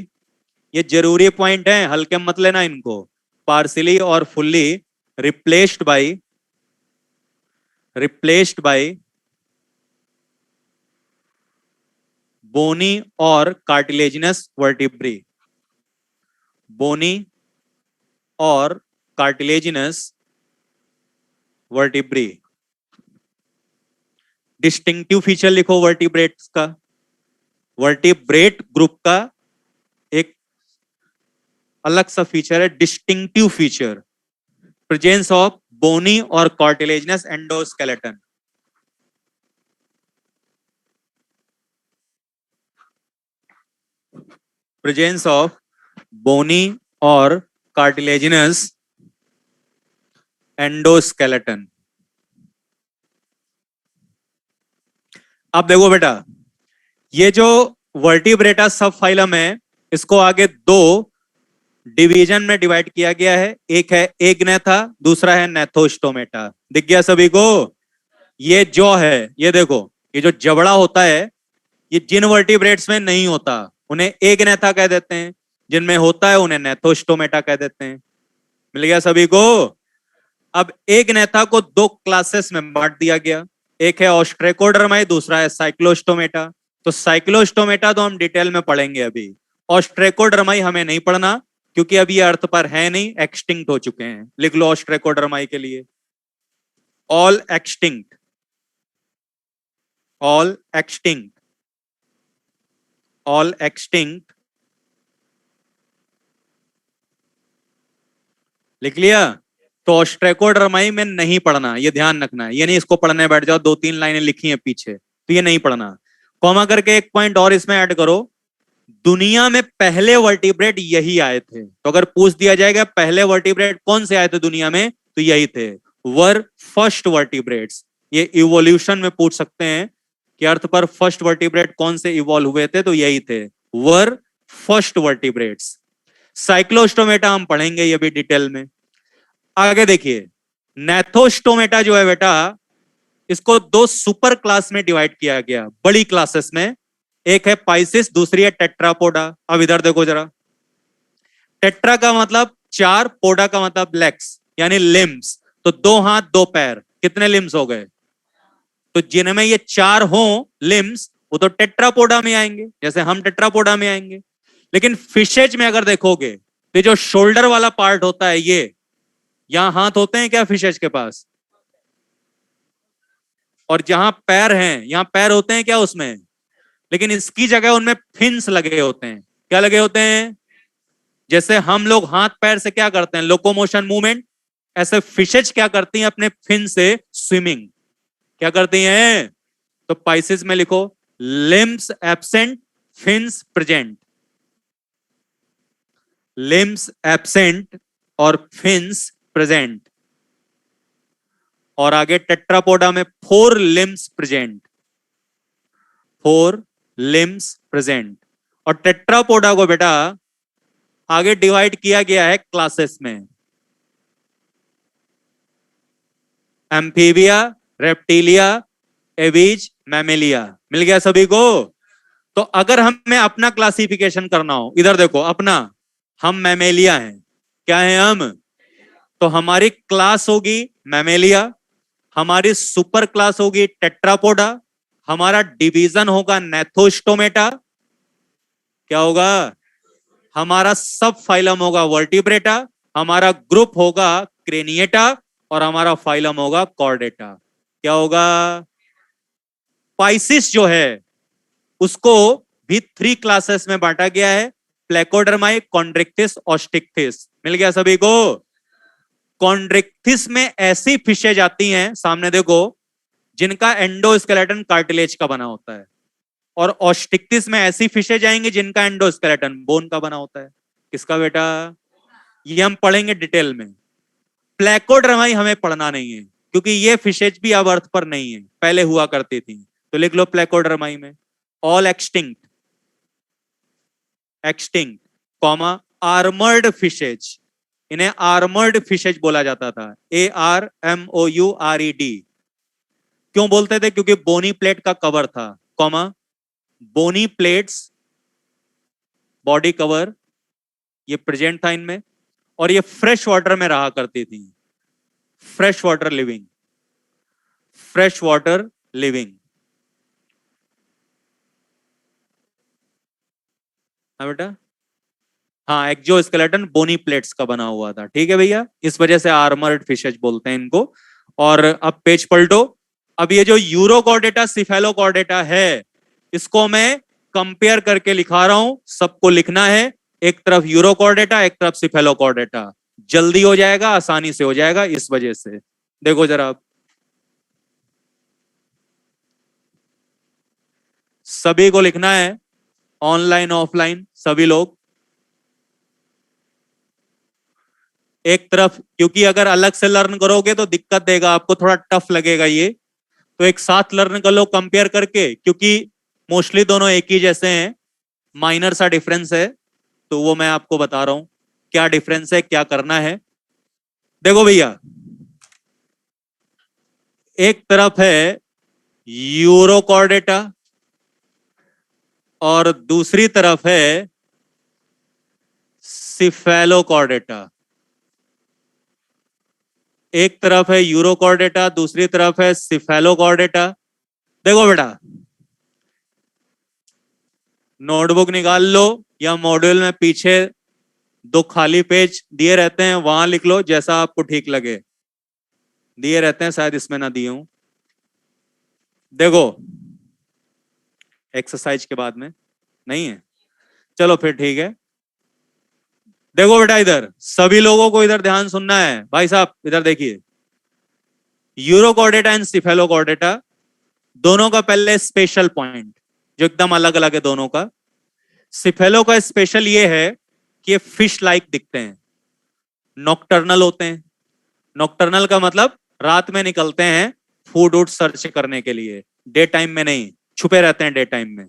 ये जरूरी पॉइंट है, हल्के मत लेना इनको। पार्शियली और fully replaced by, replaced by bony और कार्टिलेजिनस वर्टिब्री, बोनी और कार्टिलेजिनस वर्टिब्री। डिस्टिंक्टिव फीचर लिखो वर्टिब्रेट्स का, वर्टिब्रेट ग्रुप का एक अलग सा फीचर है distinctive feature, presence of bony और cartilaginous endoskeleton. Presence of bony और कार्टिलेजिनस एंडोस्केलेटन। अब देखो बेटा, ये जो वर्टिब्रेटा सब फाइलम है, इसको आगे दो डिवीजन में डिवाइड किया गया है। एक है एग्नेथा, दूसरा है नेथोस्टोमेटा। दिख गया सभी को? ये जो है, ये देखो, ये जो जबड़ा होता है ये जिन वर्टिब्रेट्स में नहीं होता उन्हें एग्नेथा कह देते हैं, जिनमें होता है उन्हें नेथोस्टोमेटा कह देते हैं। मिल गया सभी को? अब एग्नेथा को दो क्लासेस में बांट दिया गया, एक है ऑस्ट्रेकोडर्माई, दूसरा है साइक्लोस्टोमेटा। तो साइक्लोस्टोमेटा तो हम डिटेल में पढ़ेंगे अभी, ऑस्ट्रेकोडर्माई हमें नहीं पढ़ना क्योंकि अभी अर्थ पर है नहीं, एक्सटिंक्ट हो चुके हैं। लिख लो ऑस्ट्रेकोडर्माई के लिए all extinct, all extinct, all extinct. लिख लिया? तो ऑस्ट्रेकोडर्माई में नहीं पढ़ना, ये ध्यान रखना है, ये नहीं इसको पढ़ने बैठ जाओ, दो तीन लाइनें लिखी हैं पीछे तो ये नहीं पढ़ना। कॉमा करके एक पॉइंट और इसमें ऐड करो, दुनिया में पहले वर्टिब्रेट यही आए थे। तो अगर पूछ दिया जाएगा पहले वर्टिब्रेट कौन से आए थे दुनिया में, तो यही थे, वर फर्स्ट वर्टिब्रेट्स। ये इवोल्यूशन में पूछ सकते हैं कि अर्थ पर फर्स्ट वर्टिब्रेट कौन से इवॉल्व हुए थे, तो यही थे, वर फर्स्ट वर्टिब्रेट्स। साइक्लोस्टोमेटा हम पढ़ेंगे ये भी डिटेल में। आगे देखिए, नेथोस्टोमेटा जो है बेटा, इसको दो सुपर क्लास में डिवाइड किया गया, बड़ी क्लासेस में। एक है पाइसिस, दूसरी है टेट्रापोडा। अब इधर देखो जरा, टेट्रा का मतलब चार, पोडा का मतलब लेग्स यानी लिम्स, तो दो हाथ दो पैर, कितने लिम्स हो गए? तो जिनमें ये चार हो लिम्स वो तो टेट्रापोडा में आएंगे, जैसे हम टेट्रापोडा में आएंगे। लेकिन फिशेज में अगर देखोगे तो जो शोल्डर वाला पार्ट होता है, ये यहां हाथ होते हैं क्या फिशेज के पास? और जहां पैर हैं, यहां पैर होते हैं क्या उसमें? लेकिन इसकी जगह उनमें फिन्स लगे होते हैं। क्या लगे होते हैं? जैसे हम लोग हाथ पैर से क्या करते हैं, लोकोमोशन मूवमेंट, ऐसे फिशेज क्या करती हैं अपने फिन से स्विमिंग। क्या करती हैं? तो पाइसिस में लिखो limbs absent, fins present. Limbs absent और फिन्स प्रेजेंट। और आगे टेट्रापोडा में four limbs present, four limbs present. और टेट्रापोडा को बेटा आगे डिवाइड किया गया है क्लासेस में, एम्फीबिया, रेप्टिलिया, एवीज, मैमेलिया। मिल गया सभी को? तो अगर हमें अपना क्लासिफिकेशन करना हो, इधर देखो अपना, हम मैमेलिया हैं। क्या है हम? तो हमारी क्लास होगी मैमेलिया, हमारी सुपर क्लास होगी टेट्रापोडा, हमारा डिवीजन होगा नेथोस्टोमेटा। क्या होगा? हमारा सब फाइलम होगा वर्टिब्रेटा, हमारा ग्रुप होगा क्रेनिएटा, और हमारा फाइलम होगा कॉर्डेटा। क्या होगा? पाइसिस जो है उसको भी थ्री क्लासेस में बांटा गया है, प्लेकोडर्माई, कॉन्ड्रिक्टिस, ऑस्टिक्टिस। मिल गया सभी को? कॉन्ड्रिक्टिस में ऐसी फिशेज आती हैं, सामने देखो, जिनका एंडोस्केलेटन कार्टिलेज का बना होता है। और ऑस्टिक्टिस में ऐसी फिशेज आएंगी जिनका एंडोस्केलेटन बोन का बना होता है। किसका बेटा? ये हम पढ़ेंगे डिटेल में। प्लेकोडर्माई हमें पढ़ना नहीं है, क्योंकि ये फिशेज भी अब अर्थ पर नहीं है, पहले हुआ करती थी। तो लिख लो प्लेकोडर्माई में all extinct, extinct, comma armoured fishes. इन्हें आर्मर्ड फिशेज बोला जाता था, ARMOURED। क्यों बोलते थे? क्योंकि बोनी प्लेट का कवर था, comma bony plates, body cover, ये प्रेजेंट था इनमें। और ये फ्रेश वाटर में रहा करती थी, fresh water living, fresh water living. हाँ बेटा, हाँ, एक्जोस्केलेटन बोनी प्लेट्स का बना हुआ था। ठीक है भैया, इस वजह से आर्मर्ड फिशेज बोलते हैं इनको। और अब पेज पलटो। अब ये जो यूरोकॉर्डेटा सिफेलोकॉर्डेटा है, इसको मैं कंपेयर करके लिखा रहा हूं, सबको लिखना है। एक तरफ यूरोकॉर्डेटा, एक तरफ सिफेलोकॉर्डेटा, जल्दी हो जाएगा, आसानी से हो जाएगा, इस वजह से। देखो जरा, आप सभी को लिखना है, ऑनलाइन ऑफलाइन सभी लोग एक तरफ, क्योंकि अगर अलग से लर्न करोगे तो दिक्कत देगा आपको, थोड़ा टफ लगेगा ये। तो एक साथ लर्न कर लो कंपेयर करके, क्योंकि मोस्टली दोनों एक ही जैसे हैं, माइनर सा डिफरेंस है। तो वो मैं आपको बता रहा हूं क्या डिफरेंस है, क्या करना है। देखो भैया, एक तरफ है यूरोकॉर्डेटा और दूसरी तरफ है सिफेलोकॉर्डेटा। एक तरफ है यूरोकॉर्डेटा, दूसरी तरफ है सिफेलोकॉर्डेटा। देखो बेटा, नोटबुक निकाल लो, या मॉड्यूल में पीछे दो खाली पेज दिए रहते हैं, वहां लिख लो, जैसा आपको ठीक लगे। दिए रहते हैं, शायद इसमें ना दिए हूं। देखो, एक्सरसाइज के बाद में नहीं है, चलो फिर ठीक है। देखो बेटा, इधर सभी लोगों को इधर ध्यान सुनना है। भाई साहब इधर देखिए, यूरोकॉर्डेटा एंड सिफेलोकॉर्डेटा, दोनों का पहले स्पेशल पॉइंट जो एकदम अलग अलग है दोनों का। सिफेलो का स्पेशल ये है कि ये फिश लाइक दिखते हैं, नॉक्टर्नल होते हैं। नॉक्टर्नल का मतलब रात में निकलते हैं फूड वूड सर्च करने के लिए, डे टाइम में नहीं। छुपे रहते हैं डे टाइम में।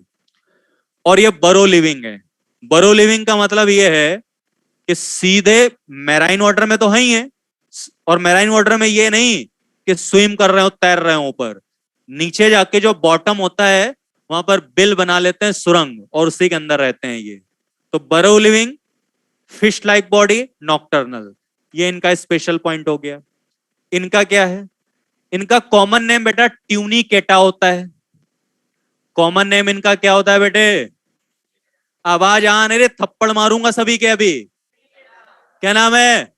और ये बरो लिविंग है। बरो लिविंग का मतलब ये है कि सीधे मैराइन वाटर में तो है ही है, और मैराइन वाटर में ये नहीं कि स्विम कर रहे हो, तैर रहे हो ऊपर, नीचे जाके जो बॉटम होता है वहां पर बिल बना लेते हैं सुरंग, और उसी के अंदर रहते हैं ये। तो बरो living, fish like body, nocturnal, ये इनका स्पेशल पॉइंट हो गया। इनका क्या है? इनका कॉमन नेम बेटा ट्यूनिकेटा होता है। कॉमन नेम इनका क्या होता है बेटे? आवाज आ नहीं रही, थप्पड़ मारूंगा सभी के अभी। क्या नाम है?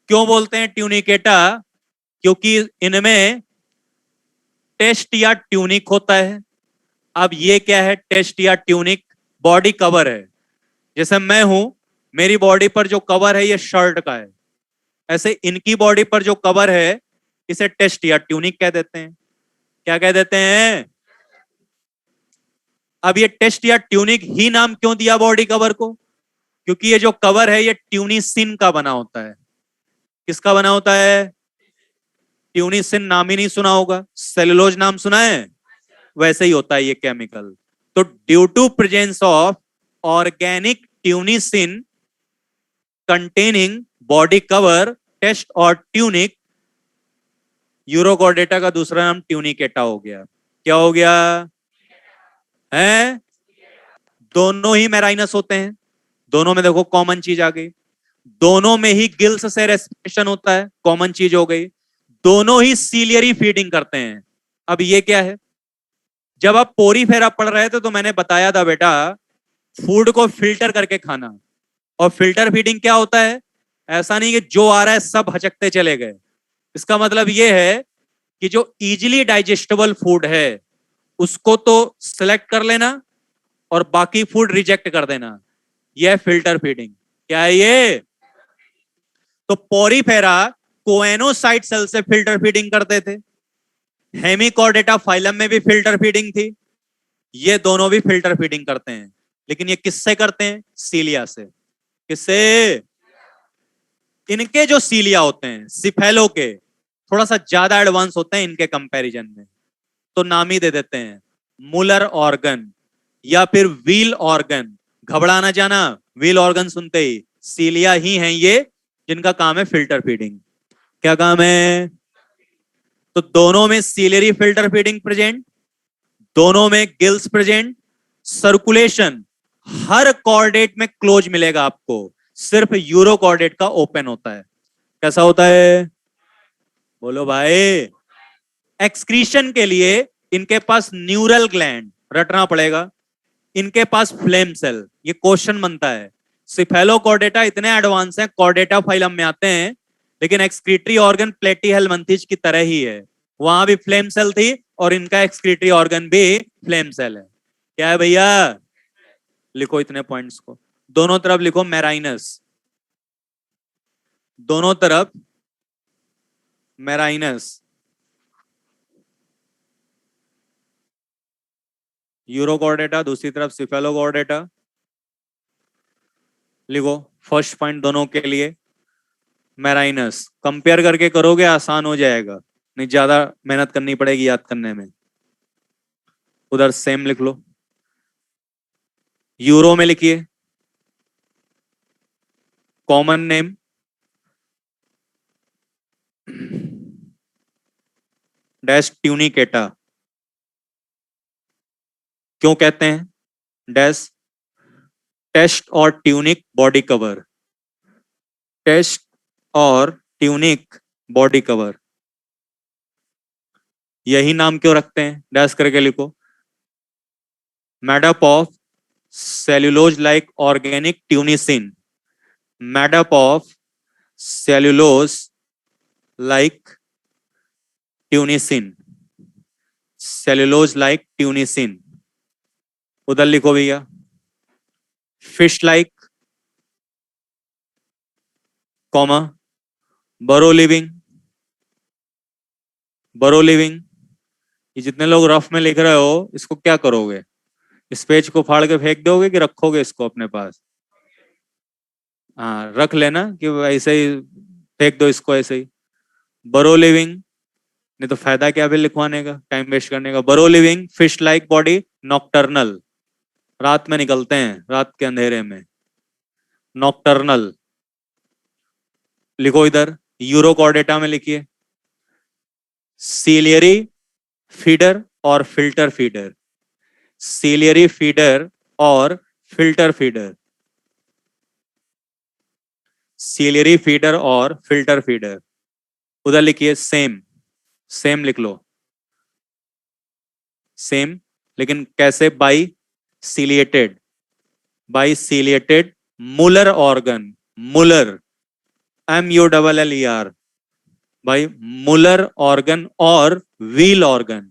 क्यों बोलते हैं ट्यूनिकेटा? क्योंकि इनमें टेस्ट या ट्यूनिक होता है। अब ये क्या है टेस्ट या ट्यूनिक? बॉडी कवर है। जैसे मैं हूं, मेरी बॉडी पर जो कवर है ये शर्ट का है, ऐसे इनकी बॉडी पर जो कवर है इसे टेस्ट या ट्यूनिक कह देते हैं। क्या कह देते हैं? अब ये टेस्ट या ट्यूनिक ही नाम क्यों दिया बॉडी कवर को? क्योंकि ये जो कवर है ये ट्यूनिसिन का बना होता है। किसका बना होता है? ट्यूनिसिन नाम ही नहीं सुना होगा, सेलुलोज नाम सुना है? वैसे ही होता है ये केमिकल। तो due to presence of organic tunicin containing body cover, test और ट्यूनिक, यूरोकॉर्डेटा का दूसरा नाम ट्यूनिकेटा हो गया। क्या हो गया है? दोनों ही मैराइनस होते हैं। दोनों में देखो कॉमन चीज आ गई। दोनों में ही गिल्स से रेस्पिरेशन होता है, कॉमन चीज हो गई। दोनों ही सीलियरी फीडिंग करते हैं। अब ये क्या है? जब आप पोरीफेरा पढ़ रहे थे तो मैंने बताया था बेटा, फूड को फिल्टर करके खाना। और फिल्टर फीडिंग क्या होता है? ऐसा नहीं कि जो आ रहा है सब हचकते चले गए। इसका मतलब ये है कि जो इजीली डाइजेस्टेबल फूड है उसको तो सिलेक्ट कर लेना और बाकी फूड रिजेक्ट कर देना। यह फिल्टर फीडिंग। क्या है ये? तो पोरीफेरा कोएनोसाइट सेल से फिल्टर फीडिंग करते थे। हेमिकॉर्डेटा फाइलम में भी फिल्टर फीडिंग थी। ये दोनों भी फिल्टर फीडिंग करते हैं, लेकिन ये किससे करते हैं? सीलिया से। किससे? इनके जो सीलिया होते हैं सिफेलो के, थोड़ा सा ज्यादा एडवांस होते हैं इनके कंपैरिजन में। तो नाम ही दे देते हैं मुलर ऑर्गन या फिर व्हील ऑर्गन। घबराना जाना, व्हील ऑर्गन सुनते ही सीलिया ही हैं ये, जिनका काम है फिल्टर फीडिंग। क्या काम है? तो दोनों में सीलियरी फिल्टर फीडिंग प्रेजेंट, दोनों में गिल्स प्रेजेंट। सर्कुलेशन हर कॉर्डेट में क्लोज मिलेगा आपको, सिर्फ यूरो कॉर्डेट का ओपन होता है। कैसा होता है? बोलो भाई। एक्सक्रीशन के लिए इनके पास न्यूरल ग्लैंड, रटना पड़ेगा। इनके पास फ्लेम सेल। ये क्वेश्चन बनता है। सिफेलोकॉर्डेटा इतने एडवांस हैं, कॉर्डेटा फाइलम में आते हैं, लेकिन एक्सक्रीटरी ऑर्गन प्लेटीहेलमिन्थेस की तरह ही है। वहां भी फ्लेम सेल थी और इनका एक्सक्रीटरी ऑर्गन भी फ्लेम सेल है। क्या है भैया? लिखो इतने पॉइंट्स को, दोनों तरफ लिखो मैराइनस, दोनों तरफ मैराइनस। यूरोकॉर्डेटा, दूसरी तरफ सिफेलोकॉर्डेटा। लिखो फर्स्ट पॉइंट दोनों के लिए मैराइनस। कंपेयर करके करोगे आसान हो जाएगा, नहीं ज्यादा मेहनत करनी पड़ेगी याद करने में। उधर सेम लिख लो, यूरो में लिखिए कॉमन नेम डैश ट्यूनिकेटा। क्यों कहते हैं डैश? टेस्ट और ट्यूनिक बॉडी कवर, टेस्ट और ट्यूनिक बॉडी कवर, यही नाम क्यों रखते हैं? डैश करके लिखो। Made up of cellulose like organic ट्यूनिसिन, made up of cellulose like ट्यूनिसिन, cellulose like ट्यूनिसिन। उधर लिखो भैया फिश लाइक, कॉमा बरो लिविंग, बरो लिविंग। ये जितने लोग रफ में लिख रहे हो इसको क्या करोगे? इस पेज को फाड़ के फेंक दोगे कि रखोगे इसको अपने पास? हाँ रख लेना कि ऐसे ही फेंक दो इसको ऐसे ही। बरो लिविंग नहीं तो फायदा क्या फिर लिखवाने का, टाइम वेस्ट करने का। बरो living fish like body, nocturnal, रात में निकलते हैं, रात के अंधेरे में, नॉक्टर्नल। लिखो इधर, यूरोकॉर्डेटा में लिखिए, सीलियरी फीडर और फिल्टर फीडर, सीलियरी फीडर और फिल्टर फीडर, सीलियरी फीडर और फिल्टर फीडर। उधर लिखिए सेम, सेम लिख लो, सेम, लेकिन कैसे, by ciliated, by ciliated Muller organ, Muller, MULLER, भाई मुलर ऑर्गन और wheel organ,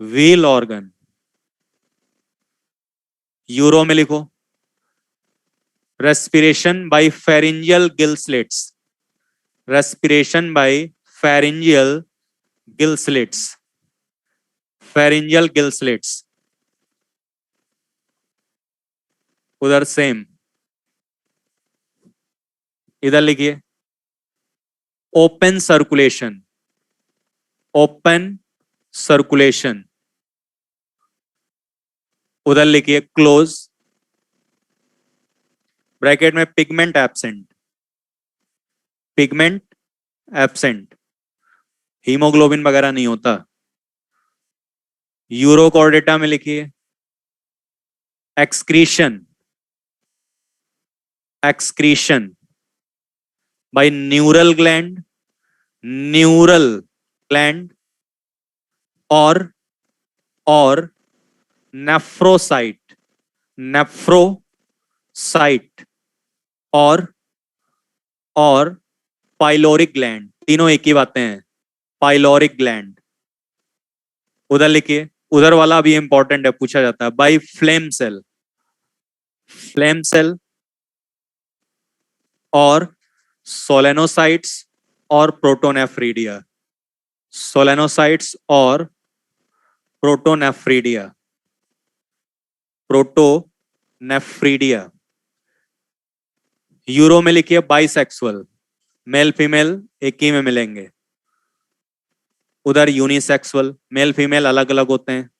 wheel organ. Euro में लिखो, respiration bye pharyngeal gill slits, respiration bye pharyngeal gill slits, pharyngeal gill slits. उधर सेम, इधर लिखिए ओपन सर्कुलेशन, ओपन सर्कुलेशन। उधर लिखिए close, bracket में pigment absent, pigment absent, haemoglobin वगैरह नहीं होता। यूरोकॉर्डेटा में लिखिए excretion, excretion by neural gland, neural gland और नेफ्रोसाइट, नेफ्रोसाइट और पाइलोरिक ग्लैंड, तीनों एक ही बातें हैं, पाइलोरिक ग्लैंड। उधर लिखिए, उधर वाला भी इंपॉर्टेंट है, पूछा जाता है, by flame cell, flame cell और सोलेनोसाइट्स और प्रोटोनेफ्रीडिया, सोलेनोसाइट्स और प्रोटोनेफ्रीडिया, प्रोटोनेफ्रीडिया। यूरो में लिखिए बाइसेक्सुअल, मेल फीमेल एक ही में मिलेंगे। उधर यूनिसेक्सुअल, मेल फीमेल अलग अलग होते हैं।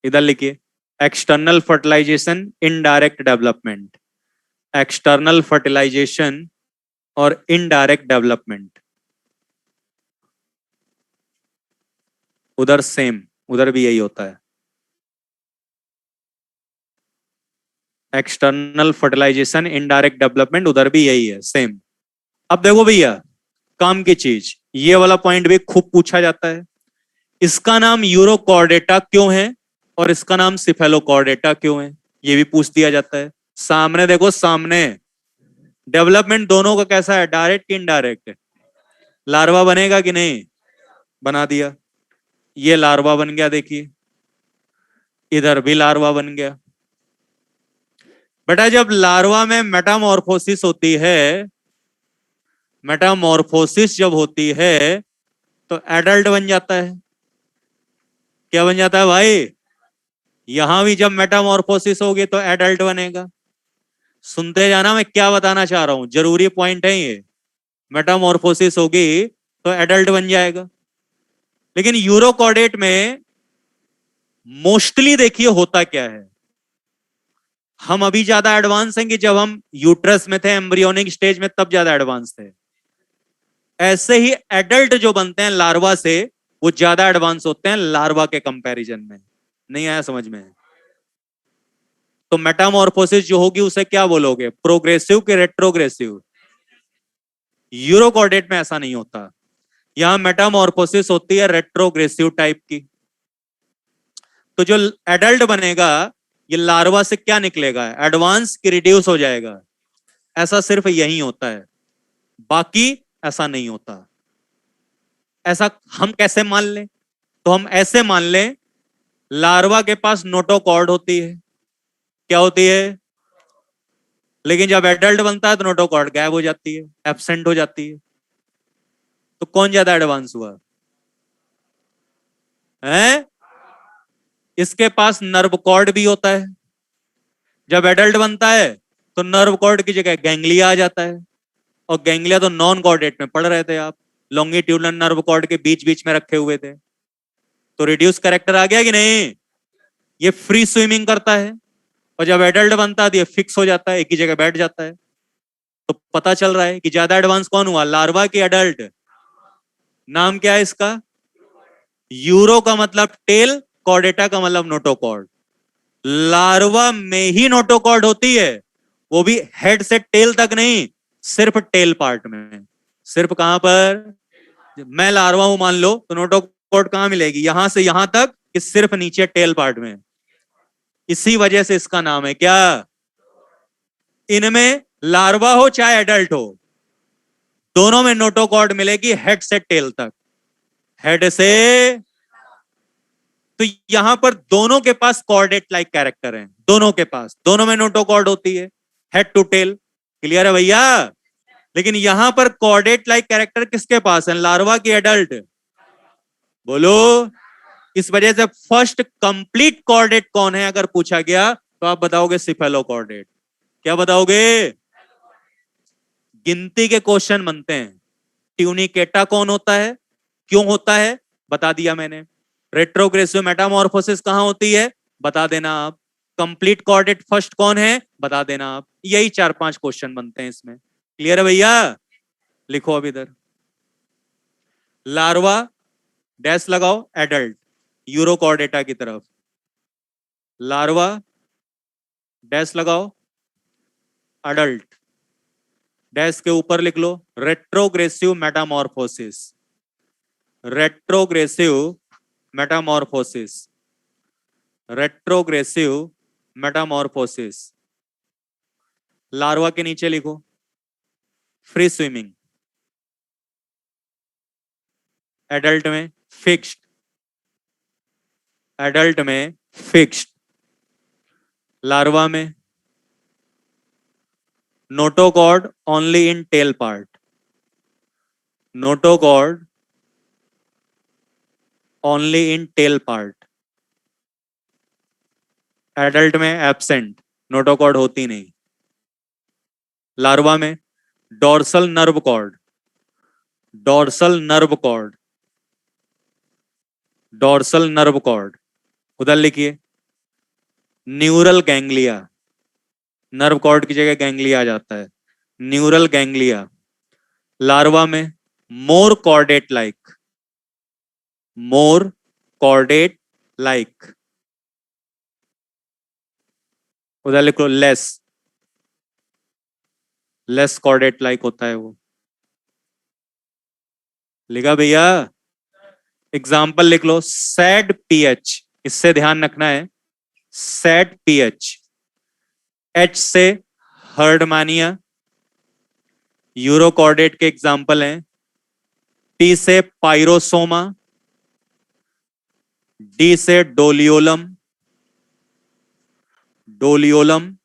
इधर लिखिए external fertilisation, indirect development, external fertilisation और इनडायरेक्ट डेवलपमेंट। उधर सेम, उधर भी यही होता है, एक्सटर्नल फर्टिलाइजेशन, इनडायरेक्ट डेवलपमेंट, उधर भी यही है, सेम। अब देखो भैया, काम की चीज, ये वाला पॉइंट भी खूब पूछा जाता है, इसका नाम यूरोकॉर्डेटा क्यों है और इसका नाम सिफेलोकॉर्डेटा क्यों है, ये भी पूछ दिया जाता है। सामने देखो, सामने डेवलपमेंट दोनों का कैसा है, डायरेक्ट कि इनडायरेक्ट, लार्वा बनेगा कि नहीं, बना दिया, ये लार्वा बन गया, देखिए इधर भी लार्वा बन गया। बेटा जब लार्वा में मेटामॉर्फोसिस होती है, मेटामॉर्फोसिस जब होती है तो एडल्ट बन जाता है। क्या बन जाता है भाई, यहां भी जब मेटामॉर्फोसिस होगी तो एडल्ट बनेगा। सुनते जाना मैं क्या बताना चाह रहा हूं, जरूरी पॉइंट है ये। मेटामॉर्फोसिस होगी तो एडल्ट बन जाएगा। लेकिन यूरोकॉर्डेट में मोस्टली देखिए होता क्या है, हम अभी ज्यादा एडवांस हैं कि जब हम यूट्रस में थे, एम्ब्रियोनिक स्टेज में, तब ज्यादा एडवांस थे। ऐसे ही एडल्ट जो बनते हैं लार्वा से, वो ज्यादा एडवांस होते हैं लार्वा के कंपैरिजन में। नहीं आया समझ में? तो मेटामॉर्फोसिस जो होगी उसे क्या बोलोगे, प्रोग्रेसिव कि रेट्रोग्रेसिव? यूरोकॉर्डेट में ऐसा नहीं होता, यहां मेटामॉर्फोसिस होती है रेट्रोग्रेसिव टाइप की। तो जो एडल्ट बनेगा, ये लार्वा से क्या निकलेगा, एडवांस की रिड्यूस हो जाएगा। ऐसा सिर्फ यही होता है, बाकी ऐसा नहीं होता। ऐसा हम कैसे मान लें, तो हम ऐसे मान लें, लार्वा के पास नोटोकॉर्ड होती है, क्या होती है, लेकिन जब एडल्ट बनता है तो नोटोकॉर्ड गायब हो जाती है, एब्सेंट हो जाती है। तो कौन ज्यादा एडवांस हुआ है? इसके पास नर्व कॉर्ड भी होता है, जब एडल्ट बनता है तो नर्व कॉर्ड की जगह गैंग्लिया आ जाता है, और गैंग्लिया तो नॉन कॉर्डेट में पढ़ रहे थे आप, लॉन्गिट्यूडनल नर्व कॉर्ड के बीच बीच में रखे हुए थे। तो रिड्यूस कैरेक्टर आ गया कि नहीं? ये फ्री स्विमिंग करता है और जब एडल्ट बनता है तो ये फिक्स हो जाता है, एक ही जगह बैठ जाता है। तो पता चल रहा है कि ज्यादा एडवांस कौन हुआ, लार्वा की एडल्ट? नाम क्या है इसका? यूरो का मतलब टेल, कॉर्डेटा का मतलब नोटोकॉर्ड। लार्वा में ही नोटोकॉर्ड होती है, वो भी हेड से टेल तक नहीं, सिर्फ टेल पार्ट में। सिर्फ कहां पर? मैं लार्वा हूं मान लो, तो नोटोकॉर्ड कहां मिलेगी? यहां से यहां तक कि सिर्फ नीचे टेल पार्ट में। इसी वजह से इसका नाम है क्या? इनमें लार्वा हो चाहे एडल्ट हो, दोनों में नोटोकॉर्ड मिलेगी हेड से टेल तक। हेड से, तो यहां पर दोनों के पास कॉर्डेट लाइक कैरेक्टर है, दोनों के पास, दोनों में नोटोकॉर्ड होती है हेड टू टेल। क्लियर है भैया? लेकिन यहां पर कॉर्डेट लाइक कैरेक्टर किसके पास है? लार्वा की एडल्ट? बोलो। इस वजह से फर्स्ट कंप्लीट कॉर्डेट कौन है अगर पूछा गया तो आप बताओगे सिफेलोकॉर्डेट। क्या बताओगे? गिनती के क्वेश्चन बनते हैं। ट्यूनिकेटा कौन होता है, क्यों होता है, बता दिया मैंने। रेट्रोग्रेसिव मेटामॉर्फोसिस कहां होती है, बता देना आप। कंप्लीट कॉर्डेट फर्स्ट कौन है, बता देना आप। यही 4-5 क्वेश्चन बनते हैं इसमें। क्लियर है भैया? लिखो अब इधर, लार्वा डैश लगाओ एडल्ट, यूरोकॉर्डेटा की तरफ। लार्वा डैश लगाओ अडल्ट, डैश के ऊपर लिख लो retrogressive metamorphosis. Retrogressive metamorphosis, retrogressive metamorphosis. Larva के नीचे लिखो फ्री स्विमिंग, एडल्ट में फिक्स्ड, एडल्ट में फिक्स्ड, लार्वा में notochord only in tail part, notochord only in tail part, adult में एब्सेंट, नोटोकॉर्ड होती नहीं। लार्वा में dorsal nerve cord, dorsal nerve cord, dorsal nerve cord, उधर लिखिए न्यूरल गैंग्लिया, नर्व कॉर्ड की जगह गैंग्लिया आ जाता है, न्यूरल गैंग्लिया। लार्वा में मोर कॉर्डेट लाइक, मोर कॉर्डेट लाइक, उधर लिखो लेस, लेस कॉर्डेट लाइक होता है वो। लिखा भैया? एग्जाम्पल लिख लो, सैड पीएच, इससे ध्यान रखना है, सैड पीएच। एच से हर्डमानिया, यूरोकॉर्डेट के एग्जाम्पल हैं। टी से पाइरोसोमा, डी से डोलियोलम, डोलियोलम।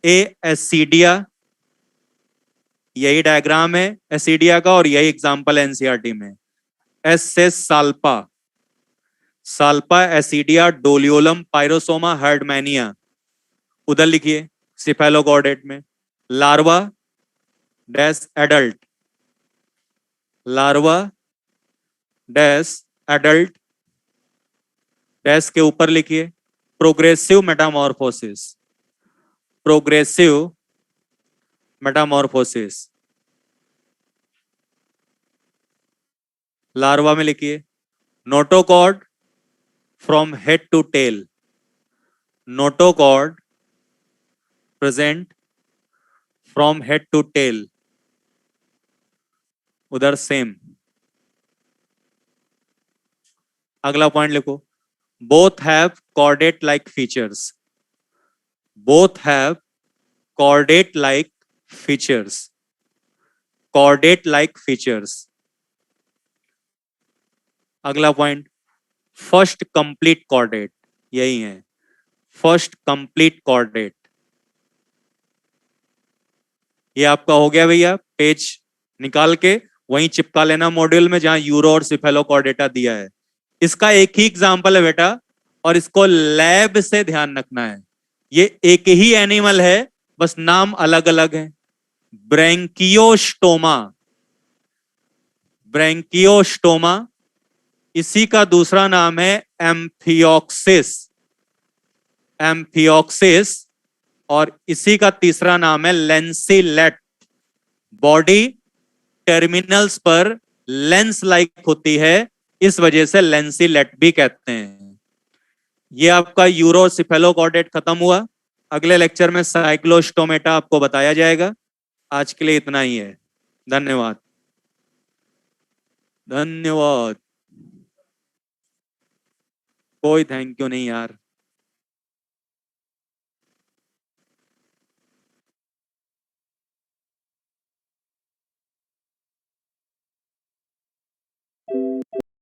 ए एसिडिया, यही डायग्राम है एसिडिया का और यही एग्जाम्पल एनसीईआरटी में। एस से Salpa, Salpa Ascidia Doliolum Pyrosoma Herdmania, उधर लिखिए सिफेलोकॉर्डेट में। Larva dash adult, larva dash adult, dash के ऊपर लिखिए progressive metamorphosis, progressive metamorphosis. Larva में लिखिए notochord from head to tail, notochord present from head to tell, उधर सेम। अगला पॉइंट लिखो, both have chordate like features, both have chordate like features, chordate like features. अगला point, first complete chordate, यही है first complete chordate. ये आपका हो गया भैया, पेज निकाल के वहीं चिपका लेना मॉड्यूल में जहां यूरो और सिफेलोकॉर्डेटा दिया है। इसका एक ही एग्जांपल है बेटा और इसको लैब से ध्यान रखना है। ये एक ही एनिमल है, बस नाम अलग अलग है। ब्रैंकियोस्टोमा, ब्रैंकियोस्टोमा, इसी का दूसरा नाम है एम्फियोक्सिस, एम्फियोक्सिस, और इसी का तीसरा नाम है लेंसिलेट। बॉडी टर्मिनल्स पर लेंस लाइक होती है, इस वजह से लेंसिलेट भी कहते हैं। ये आपका यूरोसिफेलोकॉर्डेट खत्म हुआ। अगले लेक्चर में साइक्लोस्टोमेटा आपको बताया जाएगा। आज के लिए इतना ही है। धन्यवाद, धन्यवाद। कोई थैंक यू नहीं यार।